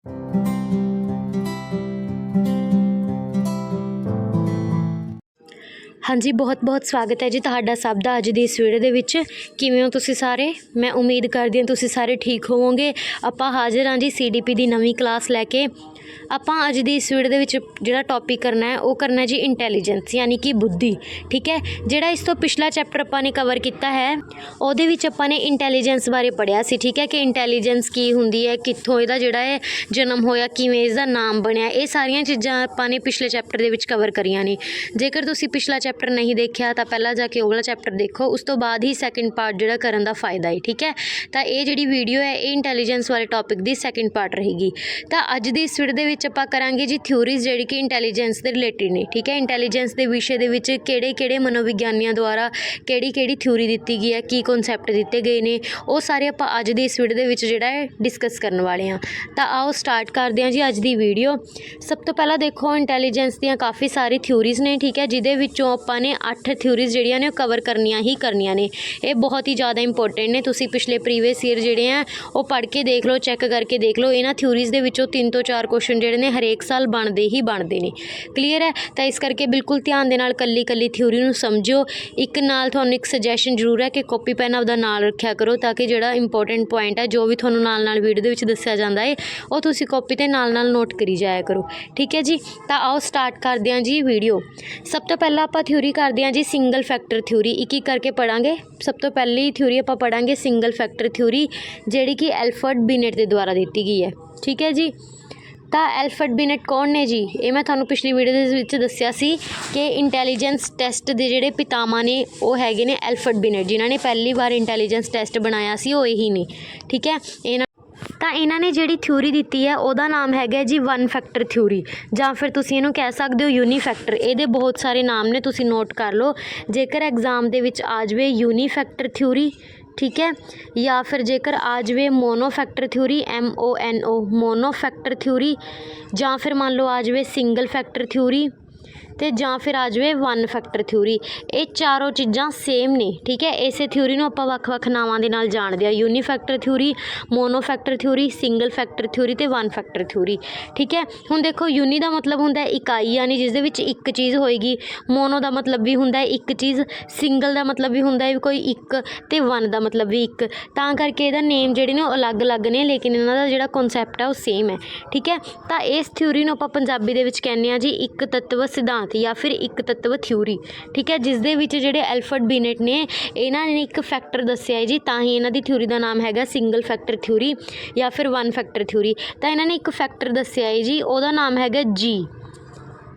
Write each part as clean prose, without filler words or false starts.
हाँ जी, बहुत बहुत स्वागत है जी तुहाडा सब दा अज दी इस वीडियो दे विच। किवें हो तुसीं सारे? मैं उम्मीद करदी हां तुसीं सारे ठीक होवोगे। आपां हाज़र हाँ जी CDP दी नवीं क्लास लैके। आपां अज दी इस वीडियो दे विच जिहड़ा टॉपिक करना है वो करना है जी इंटैलीजेंस यानी कि बुद्धि। ठीक है, जिहड़ा इस तो पिछला चैप्टर आपां ने कवर किया है उहदे विच आपां ने इंटैलीजेंस बारे पढ़िया सी। ठीक है, कि इंटैलीजेंस की हुंदी है, कित्थों इहदा जिहड़ा है जन्म होया, किवें इसदा नाम बनिया, ये सारियां चीज़ां आपां ने पिछले चैप्टर दे विच कवर करियां ने। जेकर तुसीं पिछला चैप्टर नहीं देखिया तो पहला जाके वो वाला चैप्टर देखो, उस तो बाद ही सैकेंड पार्ट जिहड़ा करन दा फायदा है। ठीक है, तो ये जिहड़ी वीडियो है ये इंटैलीजेंस वाले टॉपिक दी सैकेंड पार्ट रहेगी। तो अज दी इस वीडियो दे विच आपां करांगे जी थ्योरीज जिहड़ी कि इंटैलीजेंस दे रिलेटेड ने। ठीक है, इंटैलीजेंस के विषय दे विच किहड़े मनोविग्यानियां द्वारा किहड़ी थ्योरी दित्ती गई है, की कॉन्सैप्ट दिते गए ने, वो सारे आपां अज दी इस वीडियो दे विच जिहड़ा है डिस्कस करन वाले हां। तो आओ स्टार्ट करदे हां जी अज दी वीडियो। सब तो पहला देखो इंटैलीजेंस दीयां काफ़ी सारी थ्योरीज ने। ठीक है, जिहदे विचों आपां ने 8 थ्योरीज जिहड़ियां ने कवर करनियां ही करनियां ने। ये बहुत ही ज़्यादा इंपोर्टेंट ने। तुसीं पिछले प्रीवियस ईयर जिहड़े हैं वो पढ़ के देख लो, चैक करके देख लो। इन्हां थ्योरीज दे विचों 3 तो 4 क्वेश्चन जिहड़े ने हरेक साल बनते ही बनते ने। क्लीयर है? तो इस करके बिल्कुल ध्यान दे नाल कल्ली थ्योरी नूं समझो। एक नाल तुहानूं एक सजैशन जरूर है कि कॉपी पैन आपदा नाल रखिया करो, ताकि जिहड़ा इंपोर्टेंट पॉइंट है जो भी तुहानूं नाल वीडियो दे विच दस्सिया जांदा है वो तुसीं कॉपी ते नाल नोट करी जाया करो। ठीक है जी, तो आओ स्टार्ट करदे हां जी वीडियो। सब तो पहला आपां थ्योरी करदे हां जी सिंगल फैक्टर थ्योरी। एक करके पढ़ांगे। सब तो पहली थ्योरी आपां पढ़ांगे सिंगल फैक्टर थ्योरी, जिहड़ी कि एल्फ्रेड बिनेट के द्वारा दी गई है। ठीक है जी, तो एल्फ्रेड बिनेट कौन ने जी? ये मैं थानू पिछली वीडियो दे विच दस्सिया सी कि इंटैलीजेंस टैसट के जिहड़े पितामा ने वो हैगे ने एल्फ्रेड बिनेट, जिन्हां ने पहली बार इंटैलीजेंस टैसट बनाया सी वो यही ने। ठीक है, तो इन्हों ने जिहड़ी थ्योरी दी है वह नाम है जी वन फैक्टर थ्योरी, या फिर तुसीं इहनूं कह सकते हो यूनीफैक्टर। ये बहुत सारे नाम ने, तुसीं नोट कर लो। जेकर एग्जाम दे विच आ जाए यूनीफैक्टर थ्योरी, ठीक है, या फिर जेकर आ जाए मोनोफैक्टर थ्योरी MONO मोनोफैक्टर थ्योरी, या फिर मान लो आ जाए सिंगल फैक्टर थ्योरी, तो ਜਾਂ फिर आ जाए वन फैक्टर थ्योरी। ये चारों चीज़ां सेम ने। ठीक है, इसे थ्योरी नूं आपां वख-वख नावां दे नाल जाणदे आ, unifactor theory, monofactor theory, single factor theory ते वन फैक्टर थ्योरी। ठीक है, हुण देखो यूनी का मतलब हुंदा है इकाई, यानी जिस दे विच एक चीज़ होएगी। मोनो का मतलब भी हुंदा है एक चीज़, सिंगल का मतलब भी हुंदा है कोई एक, ते वन का मतलब भी एक। तां करके इहदा नेम जिहड़े ने अलग अलग ने, लेकिन इन्हां दा जिहड़ा कॉन्सैप्ट है वो सेम है। ठीक है, तो इस थ्योरी नूं आपां पंजाबी दे विच कहने आ जी एक तत्व सिद्धांत या फिर एक तत्व थ्योरी। ठीक है, जिस दे विच जिहड़े एल्फ्रेड बिनेट ने इन्हां ने एक फैक्टर दस्सिया है जी, तां ही इन्हां दी थ्योरी का नाम हैगा सिंगल फैक्टर थ्योरी या फिर वन फैक्टर थ्योरी। तो इन्हां ने एक फैक्टर दस्सिया है जी, उहदा नाम हैगा जी।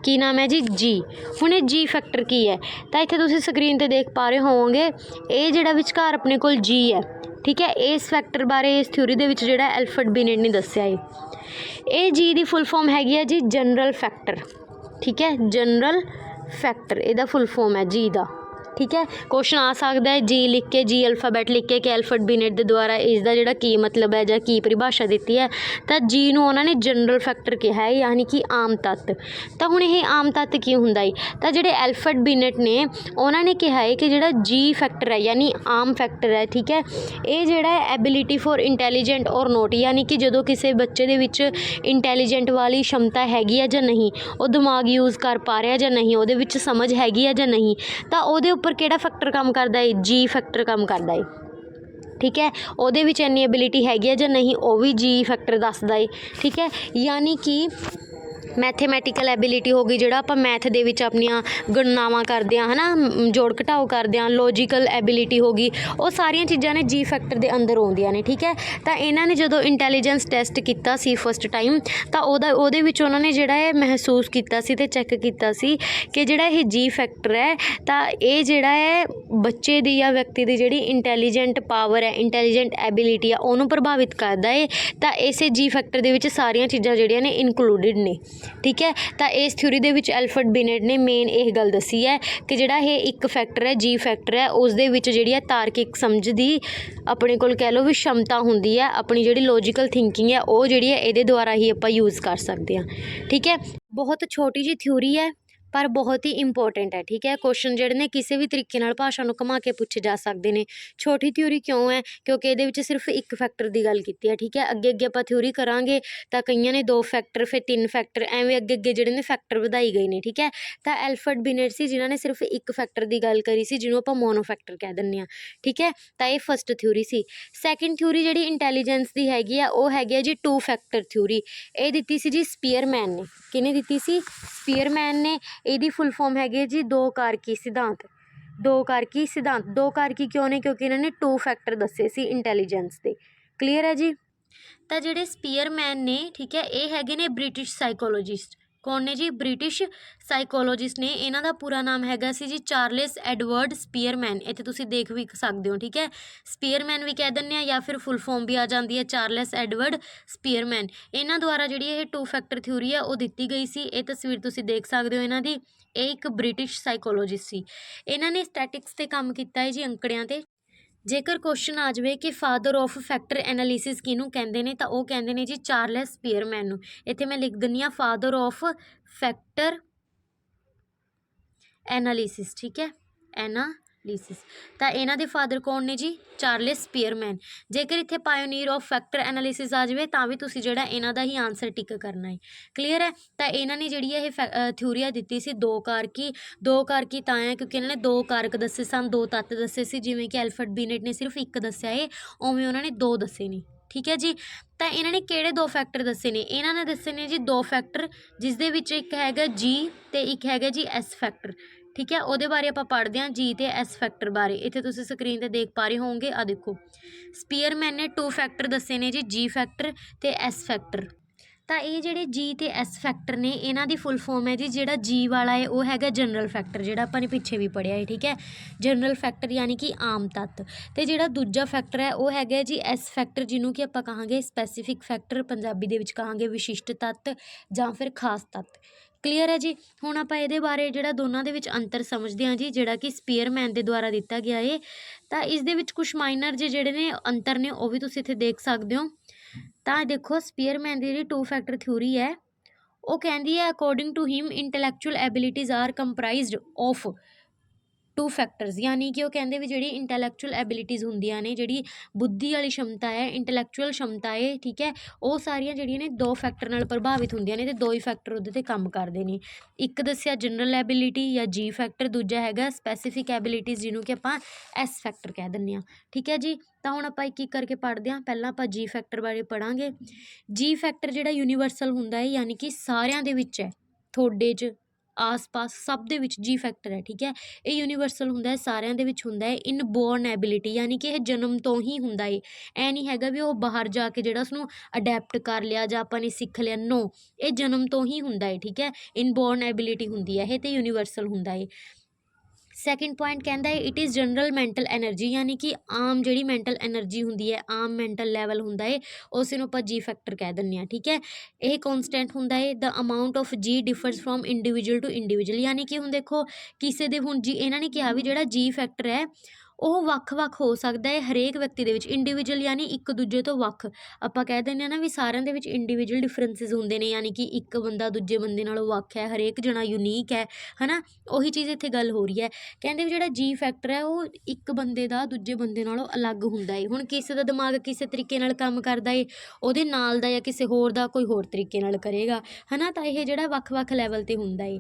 की नाम है जी? जी। हुण ये जी फैक्टर की है? तो इत्थे तुसीं स्क्रीन ते देख पा रहे होवोगे, ये जिहड़ा विचकार अपने कोल जी है। ठीक है, इस फैक्टर बारे इस थ्योरी दे विच जिहड़ा एल्फ्रेड बिनेट ने दस्सिया है। ये जी दी फुल फॉर्म हैगी है जी जनरल फैक्टर। ठीक है, जनरल फैक्टर इहदा फुल फॉर्म है जी दा। ठीक है, क्वेश्चन आ सकता है जी लिख के, जी अल्फाबैट लिख के कि एल्फ्रेड बिनेट के द्वारा इसका जिहड़ा की मतलब है या की परिभाषा दी है। तो जी नूं उन्होंने जनरल फैक्टर कहा है, यानी कि आम तत्त। तो हुण ये आम तत्त की हुंदा है? तो जिहड़े एल्फ्रेड बिनेट ने उन्होंने कहा है कि जिहड़ा जी फैक्टर है यानी आम फैक्टर है, ठीक है, ये जिहड़ा है एबिलिटी फॉर इंटैलीजेंट और नोट, यानी कि जो किसी बच्चे दे विच इंटैलीजेंट वाली क्षमता हैगी है या नहीं, वो दिमाग यूज़ कर पा रहा या नहीं, वो समझ हैगी है या नहीं, तो ਉਹਦੇ ਉੱਪਰ ਕਿਹੜਾ फैक्टर काम करता है? जी फैक्टर काम करता है। ठीक है, ਉਹਦੇ ਵਿੱਚ ਇੰਨੀ एबिलिटी हैगी है या नहीं, वो भी जी फैक्टर दसदा है। ठीक है, यानी कि मैथेमैटिकल एबिलिटी हो गई, जिहड़ा आपां मैथ दे विच अपनियां गणनावां करदे हां, है ना, जोड़ घटाओ करदे हां, लॉजिकल एबिलिटी हो गई, वो सारियां चीज़ां ने जी फैक्टर दे अंदर आउंदियां ने। ठीक है, तो इन्हां ने जदों इंटैलीजेंस टैसट कीता सी फस्ट टाइम, तो ਉਹਦੇ ਵਿੱਚ ਉਹਨਾਂ ने जिहड़ा है महसूस कीता सी ते चैक कीता सी कि जिहड़ा ये जी फैक्टर है, तो ये जिहड़ा है बच्चे दी या व्यक्ति दी जिहड़ी इंटैलीजेंट पावर है, इंटैलीजेंट एबिलिटी है, उहनूं प्रभावित करदा है। तो इसे जी फैक्टर दे विच सारियां चीज़ां जिहड़ियां ने इनकलूडिड ने। ठीक है, तो इस थ्योरी दे विच एल्फ्रेड बिनेट ने मेन यह गल दसी है कि जिहड़ा ये एक फैक्टर है, जी फैक्टर है, उस दे विच जिहड़ी है तार्किक समझ दी अपने कोल कह लो भी क्षमता हुंदी है, अपनी जिहड़ी लॉजिकल थिंकिंग है वो जिहड़ी है इहदे द्वारा ही आपां यूज़ कर सकते हैं। ठीक है, बहुत छोटी जी थ्योरी है, ਪਰ ਬਹੁਤ ਹੀ ਇੰਪੋਰਟੈਂਟ ਹੈ। ਠੀਕ ਹੈ, ਕੁਐਸਚਨ ਜਿਹੜੇ ਨੇ ਕਿਸੇ ਵੀ ਤਰੀਕੇ ਨਾਲ ਭਾਸ਼ਾ ਨੂੰ ਘੁਮਾ ਕੇ ਪੁੱਛੇ ਜਾ ਸਕਦੇ ਨੇ। ਛੋਟੀ ਥਿਊਰੀ ਕਿਉਂ ਹੈ? ਕਿਉਂਕਿ ਇਹਦੇ ਵਿੱਚ ਸਿਰਫ ਇੱਕ ਫੈਕਟਰ ਦੀ ਗੱਲ ਕੀਤੀ ਹੈ। ਠੀਕ ਹੈ, ਅੱਗੇ ਅੱਗੇ ਆਪਾਂ ਥਿਊਰੀ ਕਰਾਂਗੇ ਤਾਂ ਕਈਆਂ ਨੇ 2 ਫੈਕਟਰ, ਫਿਰ 3 ਫੈਕਟਰ, ਐਵੇਂ ਅੱਗੇ ਅੱਗੇ ਜਿਹੜੇ ਨੇ ਫੈਕਟਰ ਵਧਾਈ ਗਏ ਨੇ। ਠੀਕ ਹੈ, ਤਾਂ ਐਲਫਰਡ ਬਿਨੇਟ ਸੀ ਜਿਨ੍ਹਾਂ ਨੇ ਸਿਰਫ ਇੱਕ ਫੈਕਟਰ ਦੀ ਗੱਲ ਕਰੀ ਸੀ, ਜਿਹਨੂੰ ਆਪਾਂ ਮੋਨੋ ਫੈਕਟਰ ਕਹਿ ਦਿੰਦੇ ਹਾਂ। ਠੀਕ ਹੈ, ਤਾਂ ਇਹ ਫਸਟ ਥਿਊਰੀ ਸੀ। ਸੈਕਿੰਡ ਥਿਊਰੀ ਜਿਹੜੀ ਇੰਟੈਲੀਜੈਂਸ ਦੀ ਹੈਗੀ ਆ, ਉਹ ਹੈਗੀ ਆ ਜੀ 2 ਫੈਕਟਰ ਥਿਊਰੀ। ਇਹ ਦਿੱਤੀ ਸੀ ਜੀ ਸਪੀਅਰਮੈਨ ਨੇ। ਕਿਹਨੇ ਦਿੱਤੀ ਸੀ? ਸਪੀਅਰਮੈਨ ਨੇ। ਇਹਦੀ ਫੁੱਲ ਫਾਰਮ ਹੈਗੀ ਹੈ ਜੀ 2 ਕਾਰਕੀ ਸਿਧਾਂਤ। 2 ਕਾਰਕੀ ਸਿਧਾਂਤ। 2 ਕਾਰਕੀ ਕਿਉਂ ਨੇ? ਕਿਉਂਕਿ ਇਹਨਾਂ ਨੇ 2 ਫੈਕਟਰ ਦੱਸੇ ਸੀ ਇੰਟੈਲੀਜੈਂਸ ਦੇ। ਕਲੀਅਰ ਹੈ ਜੀ? ਤਾਂ ਜਿਹੜੇ ਸਪੀਅਰਮੈਨ ਨੇ, ਠੀਕ ਹੈ, ਇਹ ਹੈਗੇ ਨੇ ਬ੍ਰਿਟਿਸ਼ ਸਾਈਕੋਲੋਜਿਸਟ। ਕੌਣ ਨੇ ਜੀ? ਬ੍ਰਿਟਿਸ਼ ਸਾਈਕੋਲੋਜਿਸਟ ਨੇ। ਇਹਨਾਂ ਦਾ ਪੂਰਾ ਨਾਮ ਹੈਗਾ ਸੀ ਜੀ ਚਾਰਲਸ ਐਡਵਰਡ ਸਪੀਅਰਮੈਨ। ਇੱਥੇ ਤੁਸੀਂ ਦੇਖ ਵੀ ਸਕਦੇ ਹੋ। ਠੀਕ ਹੈ, ਸਪੀਅਰਮੈਨ ਵੀ ਕਹਿ ਦਿੰਦੇ ਆ ਜਾਂ ਫਿਰ ਫੁੱਲ ਫਾਰਮ ਵੀ ਆ ਜਾਂਦੀ ਹੈ ਚਾਰਲਸ ਐਡਵਰਡ ਸਪੀਅਰਮੈਨ। ਇਹਨਾਂ ਦੁਆਰਾ ਜਿਹੜੀ ਇਹ 2 ਫੈਕਟਰ ਥਿਊਰੀ ਆ ਉਹ ਦਿੱਤੀ ਗਈ ਸੀ। ਇਹ ਤਸਵੀਰ ਤੁਸੀਂ ਦੇਖ ਸਕਦੇ ਹੋ ਇਹਨਾਂ ਦੀ। ਇਹ ਇੱਕ ਬ੍ਰਿਟਿਸ਼ ਸਾਈਕੋਲੋਜਿਸਟ ਸੀ। ਇਹਨਾਂ ਨੇ ਸਟੈਟਿਕਸ 'ਤੇ ਕੰਮ ਕੀਤਾ ਹੈ ਜੀ, ਅੰਕੜਿਆਂ 'ਤੇ। ਜੇਕਰ ਕੁਐਸਚਨ ਆ ਜਾਵੇ ਕਿ ਫਾਦਰ ਆਫ ਫੈਕਟਰ ਐਨਾਲਿਸਿਸ ਕਿਹਨੂੰ ਕਹਿੰਦੇ ਨੇ, ਤਾਂ ਉਹ ਕਹਿੰਦੇ ਨੇ ਜੀ ਚਾਰਲਸ ਸਪੀਅਰਮੈਨ ਨੂੰ। ਇੱਥੇ ਮੈਂ ਲਿਖ ਦਿੰਦੀ ਹਾਂ ਫਾਦਰ ਆਫ ਫੈਕਟਰ ਐਨਾਲਿਸਿਸ। ਠੀਕ ਹੈ, ਐਨਾਲਿਸਿਸ। ਤਾਂ ਇਹਨਾਂ ਦੇ ਫਾਦਰ ਕੌਣ ਨੇ ਜੀ? ਚਾਰਲਸ ਸਪੀਅਰਮੈਨ। ਜੇਕਰ ਇੱਥੇ ਪਾਇਓਨੀਅਰ ਆਫ ਫੈਕਟਰ ਐਨਾਲਿਸਿਸ ਆ ਜਾਵੇ ਤਾਂ ਵੀ ਤੁਸੀਂ ਜਿਹੜਾ ਇਹਨਾਂ ਦਾ ਹੀ ਆਨਸਰ ਟਿਕ ਕਰਨਾ ਹੈ। ਕਲੀਅਰ ਹੈ? ਤਾਂ ਇਹਨਾਂ ਨੇ ਜਿਹੜੀ ਇਹ ਥਿਊਰੀਆ ਦਿੱਤੀ ਸੀ 2 ਕਾਰਕੀ। 2 ਕਾਰਕੀ ਤਾਂ ਹੈ ਕਿਉਂਕਿ ਇਹਨਾਂ ਨੇ 2 ਕਾਰਕ ਦੱਸੇ ਸਨ, 2 ਤੱਤ ਦੱਸੇ ਸੀ। ਜਿਵੇਂ ਕਿ ਐਲਫਰਡ ਬਿਨੇਟ ਨੇ ਸਿਰਫ ਇੱਕ ਦੱਸਿਆ ਏ, ਉਵੇਂ ਉਹਨਾਂ ਨੇ 2 ਦੱਸੇ ਨੇ। ਠੀਕ ਹੈ ਜੀ? ਤਾਂ ਇਹਨਾਂ ਨੇ ਕਿਹੜੇ 2 ਫੈਕਟਰ ਦੱਸੇ ਨੇ? ਇਹਨਾਂ ਨੇ ਦੱਸੇ ਨੇ ਜੀ 2 ਫੈਕਟਰ, ਜਿਸ ਦੇ ਵਿੱਚ ਇੱਕ ਹੈਗਾ ਜੀ ਤੇ ਇੱਕ ਹੈਗਾ ਜੀ ਐਸ ਫੈਕਟਰ। ਠੀਕ ਹੈ, ਉਹਦੇ ਬਾਰੇ ਆਪਾਂ ਪੜ੍ਹਦੇ ਹਾਂ, ਜੀ ਤੇ ਐਸ ਫੈਕਟਰ ਬਾਰੇ। ਇੱਥੇ ਤੁਸੀਂ ਸਕਰੀਨ ਤੇ ਦੇਖ ਪਾ ਰਹੇ ਹੋਵੋਗੇ, ਆ ਦੇਖੋ। ਸਪੀਅਰਮੈਨ ਨੇ 2 ਫੈਕਟਰ ਦੱਸੇ ਨੇ ਜੀ, ਜੀ ਫੈਕਟਰ ਤੇ ਐਸ ਫੈਕਟਰ। ਤਾਂ ਇਹ ਜਿਹੜੇ ਜੀ ਤੇ ਐਸ ਫੈਕਟਰ ਨੇ, ਇਹਨਾਂ ਦੀ ਫੁੱਲ ਫਾਰਮ ਹੈ ਜੀ, ਜਿਹੜਾ ਜੀ ਵਾਲਾ ਹੈ ਉਹ ਹੈਗਾ ਜਨਰਲ ਫੈਕਟਰ, ਜਿਹੜਾ ਆਪਾਂ ਨੇ ਪਿੱਛੇ ਵੀ ਪੜ੍ਹਿਆ ਹੈ। ਠੀਕ ਹੈ, ਜਨਰਲ ਫੈਕਟਰ ਯਾਨੀ ਕਿ ਆਮ ਤੱਤ। ਤੇ ਜਿਹੜਾ ਦੂਜਾ ਫੈਕਟਰ ਹੈ ਉਹ ਹੈਗਾ ਜੀ ਐਸ ਫੈਕਟਰ, ਜਿਹਨੂੰ ਕਿ ਆਪਾਂ ਕਹਾਂਗੇ ਸਪੈਸੀਫਿਕ ਫੈਕਟਰ, ਪੰਜਾਬੀ ਦੇ ਵਿੱਚ ਕਹਾਂਗੇ ਵਿਸ਼ਿਸ਼ਟ ਤੱਤ ਜਾਂ ਫਿਰ ਖਾਸ ਤੱਤ। ਕਲੀਅਰ ਹੈ ਜੀ? ਹੁਣ ਆਪਾਂ ਇਹਦੇ ਬਾਰੇ ਜਿਹੜਾ ਦੋਨਾਂ ਦੇ ਵਿੱਚ ਅੰਤਰ ਸਮਝਦੇ ਹਾਂ ਜੀ, ਜਿਹੜਾ ਕਿ ਸਪੀਅਰਮੈਨ ਦੇ ਦੁਆਰਾ ਦਿੱਤਾ ਗਿਆ ਏ। ਤਾਂ ਇਸ ਦੇ ਵਿੱਚ ਕੁਛ ਮਾਈਨਰ ਜਿਹੜੇ ਨੇ ਅੰਤਰ ਨੇ, ਉਹ ਵੀ ਤੁਸੀਂ ਇੱਥੇ ਦੇਖ ਸਕਦੇ ਹੋ। ਤਾਂ ਦੇਖੋ, ਸਪੀਅਰਮੈਨ ਦੀ ਜਿਹੜੀ 2 ਫੈਕਟਰ ਥਿਊਰੀ ਹੈ, ਉਹ ਕਹਿੰਦੀ ਹੈ according to him intellectual abilities are comprised of 2 factors. ਯਾਨੀ ਕਿ ਉਹ ਕਹਿੰਦੇ ਵੀ ਜਿਹੜੀ ਇੰਟੈਲੈਕਚੁਅਲ ਐਬਿਲਿਟੀਜ਼ ਹੁੰਦੀਆਂ ਨੇ, ਜਿਹੜੀ ਬੁੱਧੀ ਵਾਲੀ क्षमता ਹੈ, ਇੰਟੈਲੈਕਚੁਅਲ क्षमता ਹੈ, ਠੀਕ ਹੈ, ਉਹ ਸਾਰੀਆਂ ਜਿਹੜੀਆਂ ਨੇ 2 ਫੈਕਟਰ ਨਾਲ ਪ੍ਰਭਾਵਿਤ ਹੁੰਦੀਆਂ ਨੇ, ਤੇ 2 ਹੀ ਫੈਕਟਰ ਉਹਦੇ 'ਤੇ ਕੰਮ ਕਰਦੇ ਨੇ। ਇੱਕ ਦੱਸਿਆ ਜਨਰਲ ਐਬਿਲਿਟੀ ਜਾਂ ਜੀ ਫੈਕਟਰ, ਦੂਜਾ ਹੈਗਾ ਸਪੈਸੀਫਿਕ ਐਬਿਲਿਟੀਜ਼, ਜਿਹਨੂੰ ਕਿ ਆਪਾਂ ਐਸ ਫੈਕਟਰ ਕਹਿ ਦਿੰਦੇ ਹਾਂ। ਠੀਕ ਹੈ ਜੀ? ਤਾਂ ਹੁਣ ਆਪਾਂ ਇੱਕ ਇੱਕ ਕਰਕੇ ਪੜ੍ਹਦੇ ਹਾਂ। ਪਹਿਲਾਂ ਆਪਾਂ ਜੀ ਫੈਕਟਰ ਬਾਰੇ ਪੜ੍ਹਾਂਗੇ। ਜੀ ਫੈਕਟਰ ਜਿਹੜਾ ਯੂਨੀਵਰਸਲ ਹੁੰਦਾ ਹੈ, ਯਾਨੀ ਕਿ ਸਾਰਿਆਂ ਦੇ ਵਿੱਚ ਹੈ, ਤੁਹਾਡੇ 'ਚ, ਆਸ-ਪਾਸ ਸਭ ਦੇ ਵਿੱਚ ਜੀ ਫੈਕਟਰ ਹੈ। ਠੀਕ ਹੈ, ਇਹ ਯੂਨੀਵਰਸਲ ਹੁੰਦਾ ਹੈ, ਸਾਰਿਆਂ ਦੇ ਵਿੱਚ ਹੁੰਦਾ ਹੈ। ਇਨਬੋਰਨ ਐਬਿਲਿਟੀ, ਯਾਨੀ ਕਿ ਇਹ ਜਨਮ ਤੋਂ ਹੀ ਹੁੰਦਾ ਹੈ। ਇਹ ਨਹੀਂ ਹੈਗਾ ਵੀ ਉਹ ਬਾਹਰ ਜਾ ਕੇ ਜਿਹੜਾ ਉਸਨੂੰ ਅਡੈਪਟ ਕਰ ਲਿਆ ਜਾਂ ਆਪਾਂ ਨੇ ਸਿੱਖ ਲਿਆ, ਨੋ, ਇਹ ਜਨਮ ਤੋਂ ਹੀ ਹੁੰਦਾ ਹੈ। ਠੀਕ ਹੈ, ਇਨਬੋਰਨ ਐਬਿਲਿਟੀ ਹੁੰਦੀ ਹੈ ਇਹ, ਤੇ ਯੂਨੀਵਰਸਲ ਹੁੰਦਾ ਹੈ। ਸੈਕਿੰਡ ਪੁਆਇੰਟ ਕਹਿੰਦਾ ਹੈ it is general mental energy, ਯਾਨੀ ਕਿ ਆਮ ਜਿਹੜੀ ਮੈਂਟਲ ਐਨਰਜੀ ਹੁੰਦੀ ਹੈ, ਆਮ ਮੈਂਟਲ ਲੈਵਲ ਹੁੰਦਾ ਹੈ, ਉਸ ਨੂੰ ਆਪਾਂ ਜੀ ਫੈਕਟਰ ਕਹਿ ਦਿੰਦੇ ਹਾਂ। ਠੀਕ ਹੈ, ਇਹ ਕੌਨਸਟੈਂਟ ਹੁੰਦਾ ਹੈ। The amount of g differs from individual to individual, ਯਾਨੀ ਕਿ ਹੁਣ ਦੇਖੋ ਕਿਸੇ ਦੇ, ਹੁਣ ਜੀ ਇਹਨਾਂ ਨੇ ਕਿਹਾ ਵੀ ਜਿਹੜਾ ਜੀ ਫੈਕਟਰ ਹੈ ਉਹ ਵੱਖ-ਵੱਖ ਹੋ ਸਕਦਾ ਹੈ ਹਰੇਕ ਵਿਅਕਤੀ ਦੇ ਵਿੱਚ। ਇੰਡੀਵਿਜੂਅਲ ਯਾਨੀ ਇੱਕ ਦੂਜੇ ਤੋਂ ਵੱਖ। ਆਪਾਂ ਕਹਿ ਦਿੰਦੇ ਹਾਂ ਨਾ ਵੀ ਸਾਰਿਆਂ ਦੇ ਵਿੱਚ ਇੰਡੀਵਿਜੂਅਲ ਡਿਫਰੈਂਸਿਸ ਹੁੰਦੇ ਨੇ, ਯਾਨੀ ਕਿ ਇੱਕ ਬੰਦਾ ਦੂਜੇ ਬੰਦੇ ਨਾਲੋਂ ਵੱਖ ਹੈ, ਹਰੇਕ ਜਣਾ ਯੂਨੀਕ ਹੈ, ਹੈ ਨਾ? ਉਹੀ ਚੀਜ਼ ਇੱਥੇ ਗੱਲ ਹੋ ਰਹੀ ਹੈ। ਕਹਿੰਦੇ ਵੀ ਜਿਹੜਾ ਜੀ ਫੈਕਟਰ ਹੈ ਉਹ ਇੱਕ ਬੰਦੇ ਦਾ ਦੂਜੇ ਬੰਦੇ ਨਾਲੋਂ ਅਲੱਗ ਹੁੰਦਾ ਹੈ। ਹੁਣ ਕਿਸੇ ਦਾ ਦਿਮਾਗ ਕਿਸੇ ਤਰੀਕੇ ਨਾਲ ਕੰਮ ਕਰਦਾ ਹੈ, ਉਹਦੇ ਨਾਲ ਦਾ ਜਾਂ ਕਿਸੇ ਹੋਰ ਦਾ ਕੋਈ ਹੋਰ ਤਰੀਕੇ ਨਾਲ ਕਰੇਗਾ, ਹੈ ਨਾ? ਤਾਂ ਇਹ ਜਿਹੜਾ ਵੱਖ-ਵੱਖ ਲੈਵਲ 'ਤੇ ਹੁੰਦਾ ਹੈ।